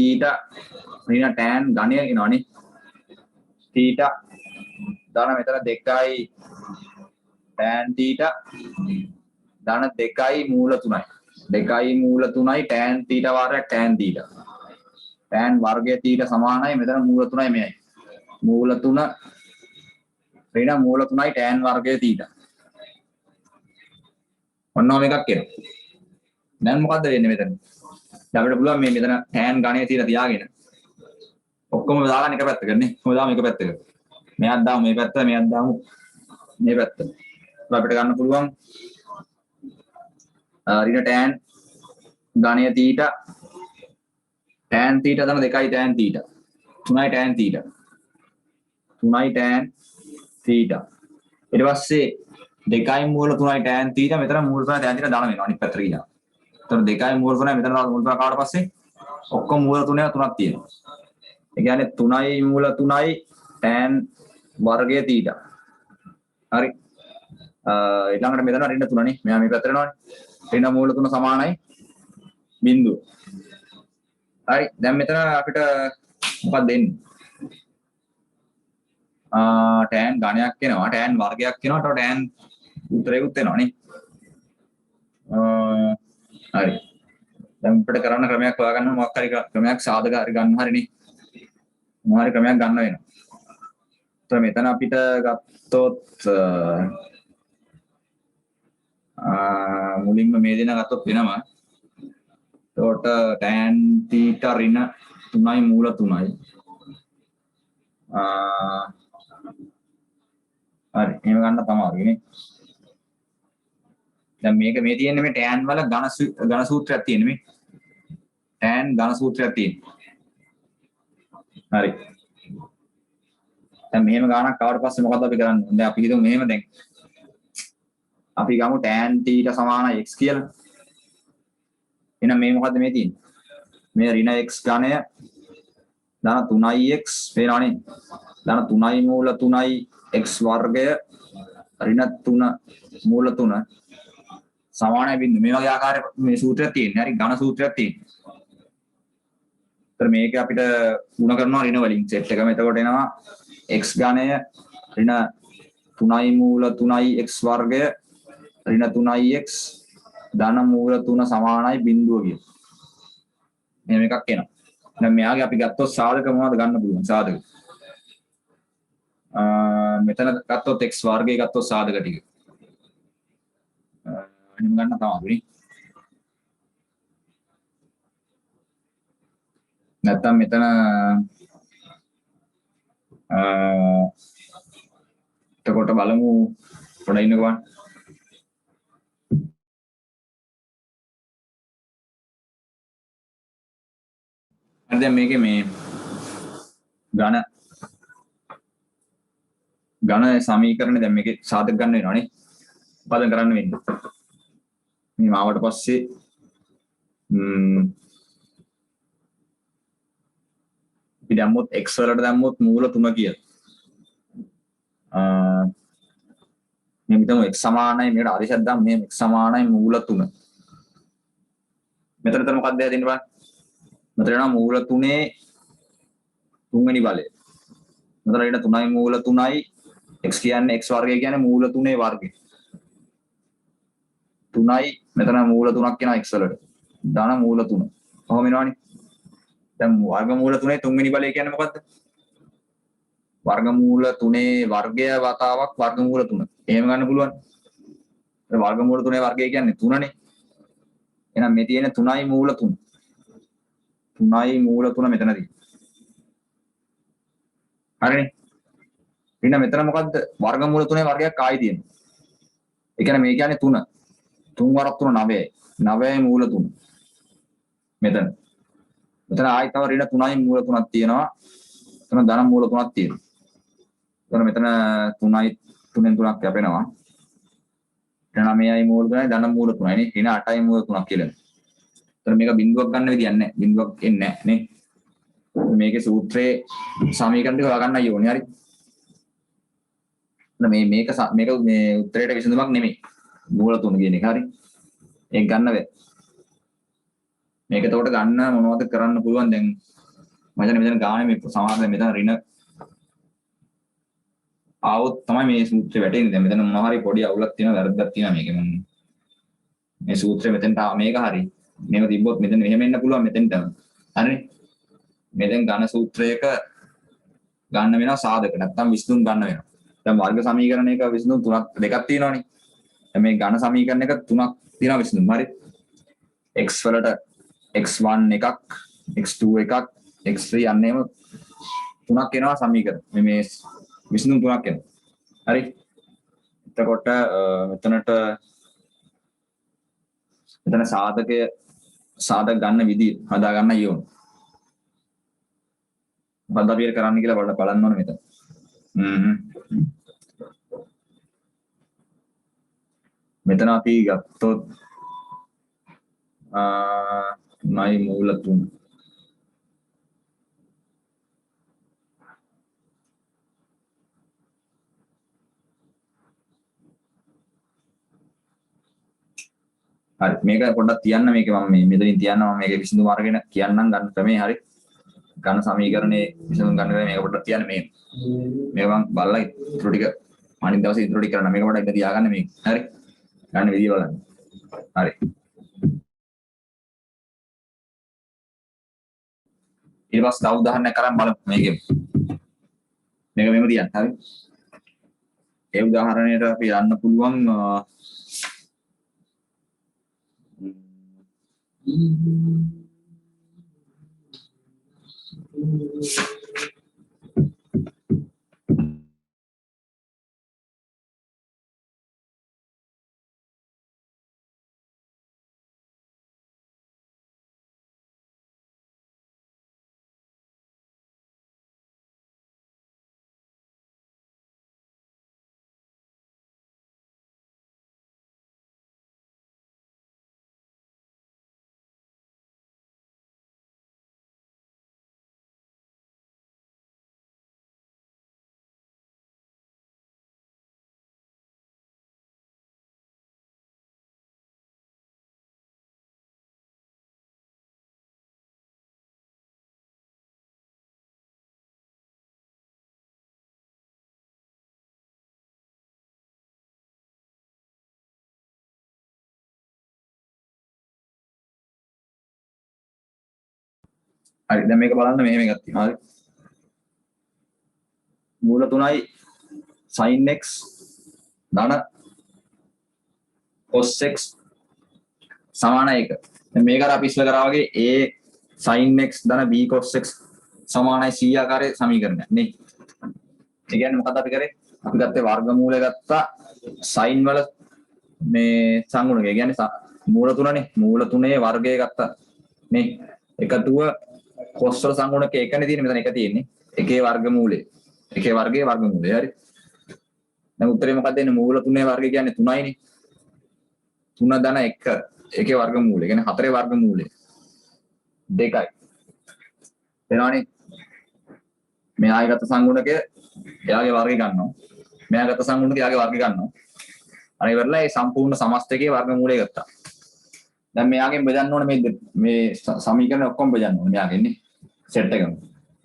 ඍණ tan ඝණය එනවනේ. θ දාන මෙතන 2යි tan θ ධන 2යි මූල 3යි 2යි මූල 3යි tan θ වාරයක් tan θ tan වර්ගය θ සමානයි මෙතන මූල 3යි මෙයයි මූල 3 ඍණ මූල 3යි tan වර්ගය θ ඔන්නෝම එකක් එනවා. දැන් මොකද්ද වෙන්නේ මෙතන? දැන් අපිට පුළුවන් මේ මෙතන tan ඝණය තියලා තියාගෙන ඔක්කොම දාලා එක පැත්තකට නේ. කොහොමද දාමු එක පැත්තකට. මෙයාත් දාමු මේ පැත්ත මෙයාත් දාමු මේ පැත්ත. අපිට ගන්න පුළුවන් ඍණ tan ඝණය θ tan θ තමයි 2යි tan θ 3යි tan θ 3යි tan θ ඊට පස්සේ 2යි මූල 3යි tan θ මෙතන මූල 3 tan θ දාන වෙනවා අනිත් පැත්තට ගියා. එතකොට 2යි මූල 3යි මෙතන මූල 3 කාවට පස්සේ ඔක්කොම මූල 3ක් තියෙනවා. ඒ කියන්නේ 3යි මූල 3යි tan වර්ගය θ. හරි. ඊළඟට මෙතන ඍණ 3 නේ. මෙයා මේ පැත්තට යනවානේ. ඍණ මූල 3 සමානයි බිංදුව. හරි. දැන් මෙතන අපිට මොකක්ද දෙන්නේ? tan ඝණයක් එනවා. tan වර්ගයක් එනවා. ඊට tan උත්තරයකුත් එනවා නේ. හරි. දැන් අපිට කරන්න ක්‍රමයක් හොයාගන්න මොකක් හරි ක්‍රමයක් සාධක හරි ගන්න හරිනේ. මොනවා හරි ක්‍රමයක් ගන්න වෙනවා. එතකොට මෙතන අපිට ගත්තොත් මුලින්ම මේ දෙන ගත්තොත් වෙනවා. එතකොට tan θ ඍණ 3යි මූල 3යි. හරි. එහෙම ගන්න තමයි නේ. දැන් මේක මේ තියෙන්නේ මේ tan වල ඝන සූත්‍රයක් තියෙන්නේ මේ. tan ඝන සූත්‍රයක් තියෙන්නේ. හරි. දැන් මෙහෙම ගානක් ආවට පස්සේ මොකද්ද අපි කරන්නේ? දැන් අපි හිතමු මෙහෙම දැන් අපි ගමු tan θ සමානයි x කියලා. එහෙනම් මේ මොකද්ද මේ තියෙන්නේ? මේ ඍණ x ඝණය ධන 3x වෙනවනේ. ධන 3යි මූල 3යි x වර්ගය ඍණ 3 මූල 3 සමානයි බිංදු. මේ වගේ ආකාරයක මේ සූත්‍රයක් තියෙන්නේ. හරි ඝන සූත්‍රයක් තියෙන්නේ. ඒතර මේක අපිට ಗುಣ කරනවා ඍණ වලින් සෙට් එකම. එතකොට එනවා x ඝණය ඍණ 3යි මූල 3යි x වර්ගය ඍණ 3යි x ධන මූල 3 සමානයි බිංදුව කියන. මෙහෙම එකක් එනවා. දැන් මෙයාගේ අපි ගත්තොත් සාධක මොනවද ගන්න පුළුවන් සාධක? මෙතන ගත්තොත් x වර්ගය ගත්තොත් සාධක ටික. එහෙම ගන්න තමයි. නැත්තම් මෙතන එතකොට බලමු පොඩ ඉන්නකෝ. දැන් මේකේ මේ ඝන සමීකරණේ දැන් මේකේ සාධක ගන්න වෙනවනේ. උපදන් කරන්න වෙන්නේ. මේ ආවට පස්සේ අපි දැම්මොත් x වලට දැම්මොත් මූල 3 කියලා. මේ හිතමු x සමානයි මේකට ආදේශයක් දාමු මේ x සමානයි මූල 3. මෙතන මොකක්ද දෙන්න බලන්න. මෙතන යනවා මූල 3 තුන්වෙනි බලය. මෙතන ඉන්න 3යි මූල 3යි x කියන්නේ x වර්ගය කියන්නේ මූල 3 වර්ගය. 3යි මෙතන මූල 3ක් එනවා x වලට. දාන මූල 3. කොහොම එනවනේ? දැන් වර්ගමූල 3ේ තුන්වෙනි බලය කියන්නේ මොකද්ද? වර්ගමූල 3ේ වර්ගය වතාවක් වර්ගමූල 3. එහෙම ගන්න පුළුවන්. ඒ වර්ගමූල 3ේ වර්ගය කියන්නේ 3නේ. එහෙනම් මේ තියෙන 3යි මූල 3. 3යි මූල 3 මෙතනදී. හරිනේ. ඊට මෙතන මොකද්ද? වර්ගමූල 3ේ වර්ගයක් ආයි තියෙනවා. ඒ කියන්නේ මේ කියන්නේ 3. 3 වරක් 3 9යි. 9යි මූල 3. මෙතන. මෙතන ආයි තව ඍණ 3යි මූල 3ක් තියෙනවා. එතන ධන මූල 3ක් තියෙනවා. එතන මෙතන 3යි 3ෙන් 3ක් කැපෙනවා. එතන 9යි මූල 3යි ධන මූල 3යි නේ. ඍණ 8යි මූල 3ක් කියලා. එතන මේක බිඳුවක් ගන්න විදියක් නැහැ. බිඳුවක් එන්නේ නැහැ නේ. මේකේ සූත්‍රයේ සමීකරණ ටික හොයාගන්නයි ඕනේ. හරි. මේක මේ උත්තරයට විසඳුමක් නෙමෙයි. මූල 3 කියන එක. හරි. ඒක ගන්න බෑ. මේක එතකොට ගන්න මොනවද කරන්න පුළුවන් දැන් මම හිතන්නේ මෙතන ගානේ මේ සමාන මෙතන ඍණ ආවොත් තමයි මේ සූත්‍රය වැටෙන්නේ. දැන් මෙතන මොනවා හරි පොඩි අවුලක් තියෙනවා වැරද්දක් තියෙනවා මේකේ මම මේ සූත්‍රය මෙතෙන්ට මේක හරි මේක තිබ්බොත් මෙතන මෙහෙම එන්න පුළුවන් මෙතෙන්ට හරිනේ. මෙතෙන් ඝන සූත්‍රයක ගන්න වෙනවා සාධක නැත්නම් විසඳුම් ගන්න වෙනවා. දැන් වර්ග සමීකරණයක විසඳුම් දෙකක් තියෙනවානේ. දැන් මේ ඝන සමීකරණයක 3ක් තියෙනවා විසඳුම්. හරි. x වලට x1 එකක් x2 එකක් x3 යන්නේම 3ක් එනවා සමීකරණ. මේ විසඳුම් 3ක් එනවා. හරි. එතකොට මෙතන සාධක ගන්න විදිය හදා ගන්න ඕන. මොකද අපි කරන්න කියලා බලන්න ඕනේ මෙතන. මෙතන අපි ගත්තොත් නයි මූල 3. හරි මේක පොඩ්ඩක් තියන්න මේක මම මෙතනින් තියන්න මම මේකේ විසඳුම අරගෙන කියන්නම් ගන්න ක්‍රමේ හරි ඝන සමීකරණේ විසඳුම් ගන්න ක්‍රමේ මේක පොඩ්ඩක් තියන්න මේක මම බලලා ඉතුරු ටික අනිත් දවසේ ඉතුරු ටික කරන්න මේක පොඩ්ඩක් ඉඳ තියාගන්න මේක හරි ගන්න විදිය බලන්න හරි ඊට පස්සේ තව උදාහරණයක් කරන් බලමු මේකෙන් මේක මෙහෙම තියන්න හරි ඒ උදාහරණයට අපි යන්න පුළුවන් හරි දැන් මේක බලන්න මෙහෙම එකක් තියෙනවා හරි මූල 3යි sin x ධන cos x සමාන 1. දැන් මේක අර අපි ඉස්සෙල්ලා කරා වගේ a sin x ධන b cos x සමානයි c ආකාරයේ සමීකරණයක් නේ. ඒ කියන්නේ මොකක්ද අපි කරේ? අපි ගත්තේ වර්ගමූලය ගත්තා sin වල මේ සංගුණක. ඒ කියන්නේ මූල 3නේ. මූල 3ේ වර්ගය ගත්තා නේ. එකතුව cos වල සංගුණක එකනේ තියෙන්නේ මෙතන එක තියෙන්නේ. එකේ වර්ගමූලය. එකේ වර්ගයේ වර්ගමූලය. හරි. දැන් උත්තරේ මොකක්ද එන්නේ? මූල 3 වර්ගය කියන්නේ 3යිනේ. 3 ධන 1 එකේ වර්ගමූලය. කියන්නේ 4 වර්ගමූලය 2යි. එනවනේ. මෙයාගේ ගත සංගුණකය එයාගේ වර්ගය ගන්නවා. මෙයා ගත සංගුණකය එයාගේ වර්ගය ගන්නවා. අර ඉවරලා ඒ සම්පූර්ණ සමස්තකයේ වර්ගමූලය ගත්තා. දැන් මෙයාගෙන් බෙදන්න ඕනේ මේ සමීකරණ ඔක්කොම බෙදන්න ඕනේ මෙයාගෙන් නේ. සෙට් එකම.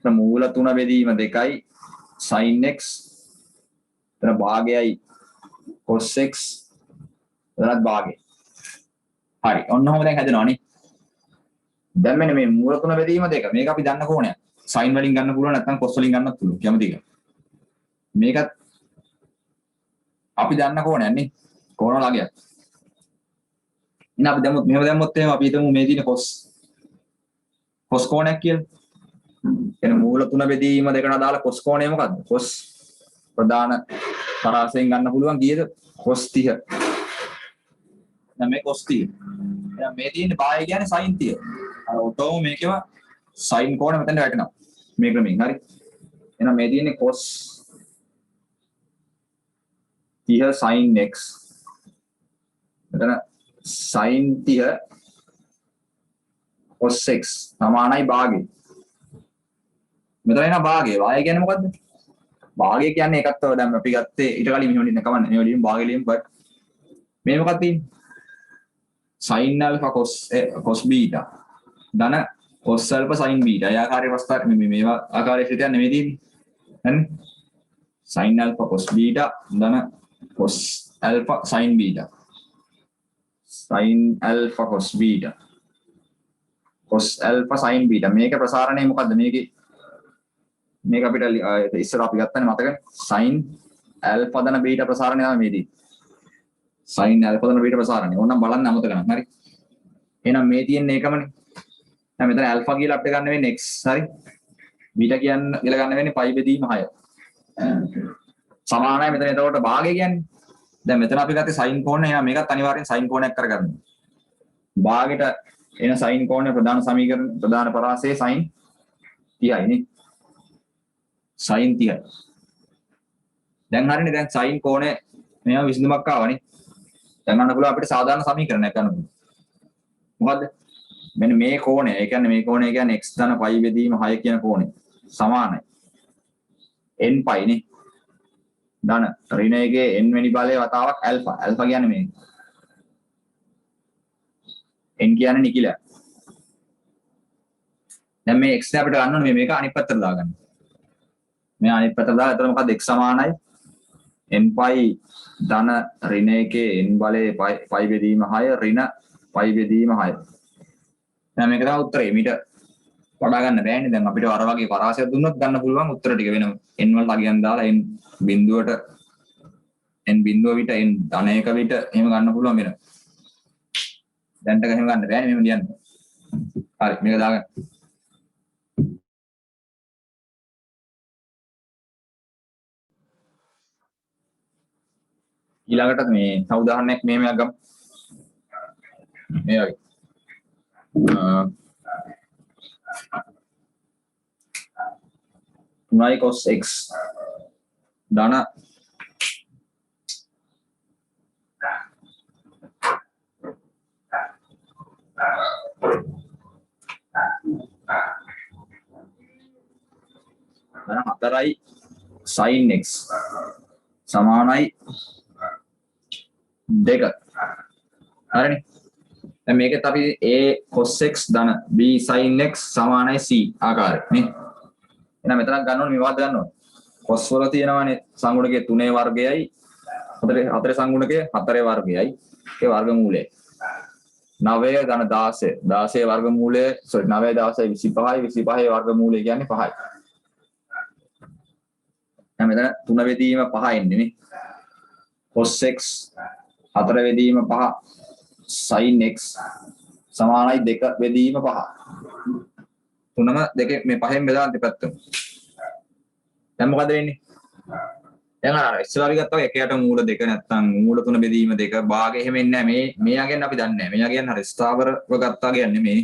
දැන් මූල 3 බෙදීම 2යි sin x එතන භාගයයි cos x එතනත් භාගය. හරි. ඔන්න ඔහොම දැන් හැදෙනවනේ. දැන් මෙන්න මේ මූල 3 බෙදීම 2 මේක අපි දන්න කෝණයක්. sin වලින් ගන්න පුළුවන් නැත්නම් cos වලින් ගන්නත් පුළුවන්. කැමති එක. මේකත් අපි දන්න කෝණයක් නේ. කෝණ ලාගයක්. ඉතින් අපි දැම්මොත් මෙහෙම දැම්මොත් එහෙම අපි හිතමු මේ තියෙන cos කෝණයක් කියලා. එන මූල 3 බෙදීම 2කට අදාළ cos කෝණය මොකද්ද? cos ප්‍රධාන පරාසයෙන් ගන්න පුළුවන් කීයද? cos 30. දැන් මේ cos 30. දැන් මේ තියෙන බාහිර කියන්නේ sin 30. අර ඔටෝම මේකේම sin කෝණ මෙතන වැටෙනවා. මේ ක්‍රමයෙන් හරි. එහෙනම් මේ තියෙන්නේ cos 30 sin x. මෙතන sin 30 cos x සමානයි භාගය. මෙතන එන භාගය. වාය කියන්නේ මොකද්ද? භාගය කියන්නේ එකක් තව දැන් අපි ගත්තේ ඊට කලින් මෙහෙම ලියන්න කවන්නේ. මේ වලින් භාගය ලියමු but මේ මොකක්ද තියෙන්නේ? sin alpha cos beta ධන cos alpha sin beta. ඒ ආකාරයේ ප්‍රස්තාර මේවා ආකාරයේ හිතන්නේ නෙමෙයි තියෙන්නේ. හරිනේ? sin alpha cos beta ධන cos alpha sin beta. sin alpha cos beta. cos alpha sin beta. මේක ප්‍රසාරණය මොකද්ද? මේක අපිට ඉස්සර අපි ගත්තනේ මතකනේ. sin alpha ධන beta ප්‍රසාරණය තමයි මේදී. sin alpha ධන beta ප්‍රසාරණය. ඕනනම් බලන්න අමතක කරන්න. හරි. එහෙනම් මේ තියෙන්නේ ඒකමනේ. දැන් මෙතන alpha කියලා අපිට ගන්න වෙන්නේ x. හරි. beta කියලා ගන්න වෙන්නේ pi බෙදීම 6. සමානයි මෙතන එතකොට භාගය කියන්නේ. දැන් මෙතන අපි ගත්තේ sin කෝණය. එහෙනම් මේකත් අනිවාර්යෙන් sin කෝණයක් කරගන්න. භාගයට එන sin කෝණය ප්‍රධාන සමීකරණ ප්‍රධාන පරාසයේ sin 30යි නේ. sin 30. දැන් හරිනේ දැන් sin කෝණය මේවා විසඳුමක් ආවනේ. දැන් ගන්න පුළුවන් අපිට සාධාරණ සමීකරණයක් ගන්න පුළුවන්. මොකද්ද? මෙන්න මේ කෝණය. ඒ කියන්නේ මේ කෝණය කියන්නේ x ධන pi බෙදීම 6 කියන කෝණය. සමානයි. n pi නේ. ධන ඍණ එකේ n වෙනි බලයේ වතාවක් alpha. alpha කියන්නේ මේ. n කියන්නේ නිකිලයක්. දැන් මේ x අපිට ගන්න ඕනේ මේක අනිත් පැත්තට දාගන්න. මේ අනිත් පැත්තට දාලා එතන මොකද්ද x සමානයි n pi ධන ඍණ එකේ n බලයේ pi බෙදීම 6 ඍණ pi බෙදීම 6. දැන් මේක තමයි උත්තරේ. මීට වඩා ගන්න බෑනේ. දැන් අපිට අර වගේ පරාසයක් දුන්නොත් ගන්න පුළුවන් උත්තර ටික වෙන n වලට අගයන් දාලා n බිඳුවට n බිඳුව විට n ධනයක විට එහෙම ගන්න පුළුවන් වෙන. දැන්ට එහෙම ගන්න බෑනේ මෙහෙම ලියන්න. හරි මේක දාගන්න. ඊළඟට මේ තව උදාහරණයක් මෙහෙම ගමු. මේ වගේ. y cos x ධන ධන 4යි sin x සමානයි 2. හරිනේ. දැන් මේකත් අපි a cos x ධන b sin x සමානයි c ආකාරය නේ. එහෙනම් මෙතනක් ගන්න ඕනේ මේ වාද ගන්න ඕනේ. cos වල තියෙනවානේ සංගුණකයේ 3 වර්ගයයි 4 සංගුණකයේ 4 වර්ගයයි ඒ වර්ගමූලයයි. 9 ධන 16 16 වර්ගමූලය 9 16 25යි 25 වර්ගමූලය කියන්නේ 5යි. දැන් මෙතන 3 බෙදීම 5 එන්නේ නේ. cos x 4 බෙදීම 5 sin x සමානයි 2 බෙදීම 5. 3ම 2 මේ 5න් බෙදලා දෙපැත්තම. දැන් මොකද වෙන්නේ? දැන් අර ඉස්සරහ අපි ගත්තා එකයට මූල 2 නැත්තම් මූල 3 බෙදීම 2 භාගය එහෙම එන්නේ නැහැ. මේ යගෙන් අපි දන්නේ නැහැ. මේ යගෙන් හරි ස්ථාවරව ගත්තා කියන්නේ මේ.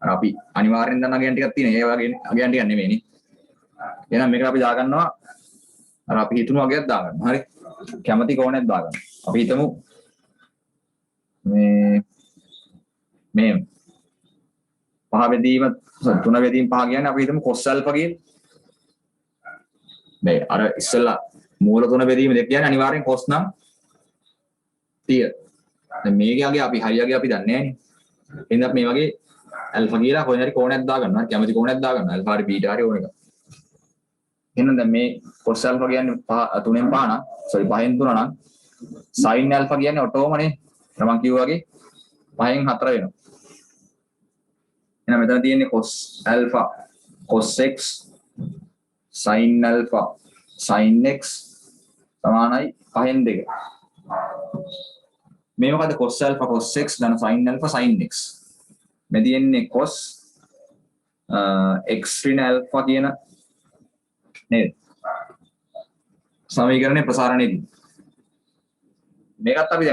අර අපි අනිවාර්යෙන් දන්න අගයන් ටිකක් තියෙනවා. ඒ වගේ අගයන් ටිකක් නෙමෙයි නේ. එහෙනම් මේක අපි දාගන්නවා අර අපි හිතමු වගේක් දාගන්න. හරි. කැමති කෝණයක් දාගන්න. අපි හිතමු මේ පහ බෙදීම තුන බෙදීම පහ කියන්නේ අපි හිතමු cos alpha කියලා. මේ අර ඉස්සෙල්ලා මූල තුන බෙදීම දෙක කියන්නේ අනිවාර්යෙන් cos නම් 30. දැන් මේකගේ අපි හයියගේ අපි දන්නේ නැහැ නේ. එහෙනම් මේ වගේ alpha කියලා කොහේ හරි කෝණයක් දාගන්නවා. කැමති කෝණයක් දාගන්නවා. alpha හරි beta හරි ඕන එක. එහෙනම් දැන් මේ cos alpha කියන්නේ 3න් 5 නම් sorry 5න් 3 නම් sin alpha කියන්නේ ඔටෝමනේ මම කිව්වා වගේ 5න් 4 වෙනවා. එහෙනම් මෙතන තියෙන්නේ cos alpha cos x sin alpha sin x සමානයි 5න් 2. මේ මොකද cos alpha cos x ධන sin alpha sin x. මේ තියෙන්නේ cos x ඍණ alpha කියන නේද? සමීකරණේ ප්‍රසාරණයේදී. මේකත් අපි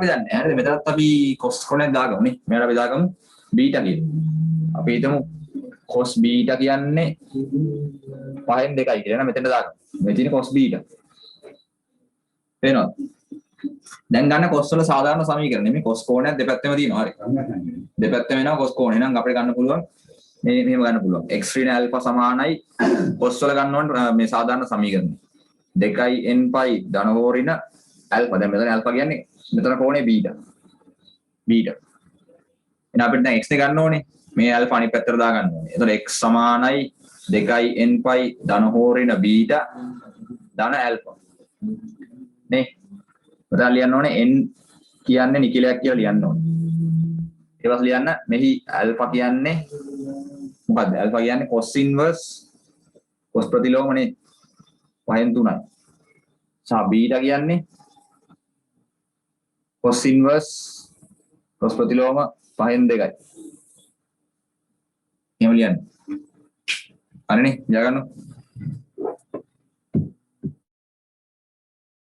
දන්නේ. හරිද? මෙතනත් අපි cos කොණයක් දාගමු නේ. මෙයාට අපි දාගමු බීටා කියලා. අපි හිතමු cos බීටා කියන්නේ 5න් 2යි කියලා. එහෙනම් මෙතන දාගමු. මේ තියෙන cos බීටා. පේනවද? දැන් ගන්න cos වල සාධාරණ සමීකරණය. මේ cos කෝණයක් දෙපැත්තෙම තියෙනවා. හරි. දෙපැත්තෙම එනවා cos කෝණය. එහෙනම් අපිට ගන්න පුළුවන් මේ මෙහෙම ගන්න පුළුවන්. x ඍණ alpha සමානයි cos වල ගන්න ඕන මේ සාධාරණ සමීකරණය. 2n π ධන හෝ ඍණ alpha. දැන් මෙතන alpha කියන්නේ මෙතන කෝණේ බීටා. බීටා. එහෙනම් අපිට දැන් x ගන්න ඕනේ. මේ alpha අනිත් පැත්තට දා ගන්න ඕනේ. එතකොට x සමානයි 2n π ධන හෝ ඍණ බීටා ධන alpha. නේ? මෙතන ලියන්න ඕනේ n කියන්නේ නිකිලයක් කියලා ලියන්න ඕනේ. ඊට පස්සේ ලියන්න මෙහි alpha කියන්නේ මොකද්ද? alpha කියන්නේ cos inverse cos ප්‍රතිලෝමනේ 5න් 3යි. සහ බීටා කියන්නේ cos inverse cos ප්‍රතිලෝම 5න් 2යි. එහෙම ලියන්න. හරිනේ? ලියා ගන්න.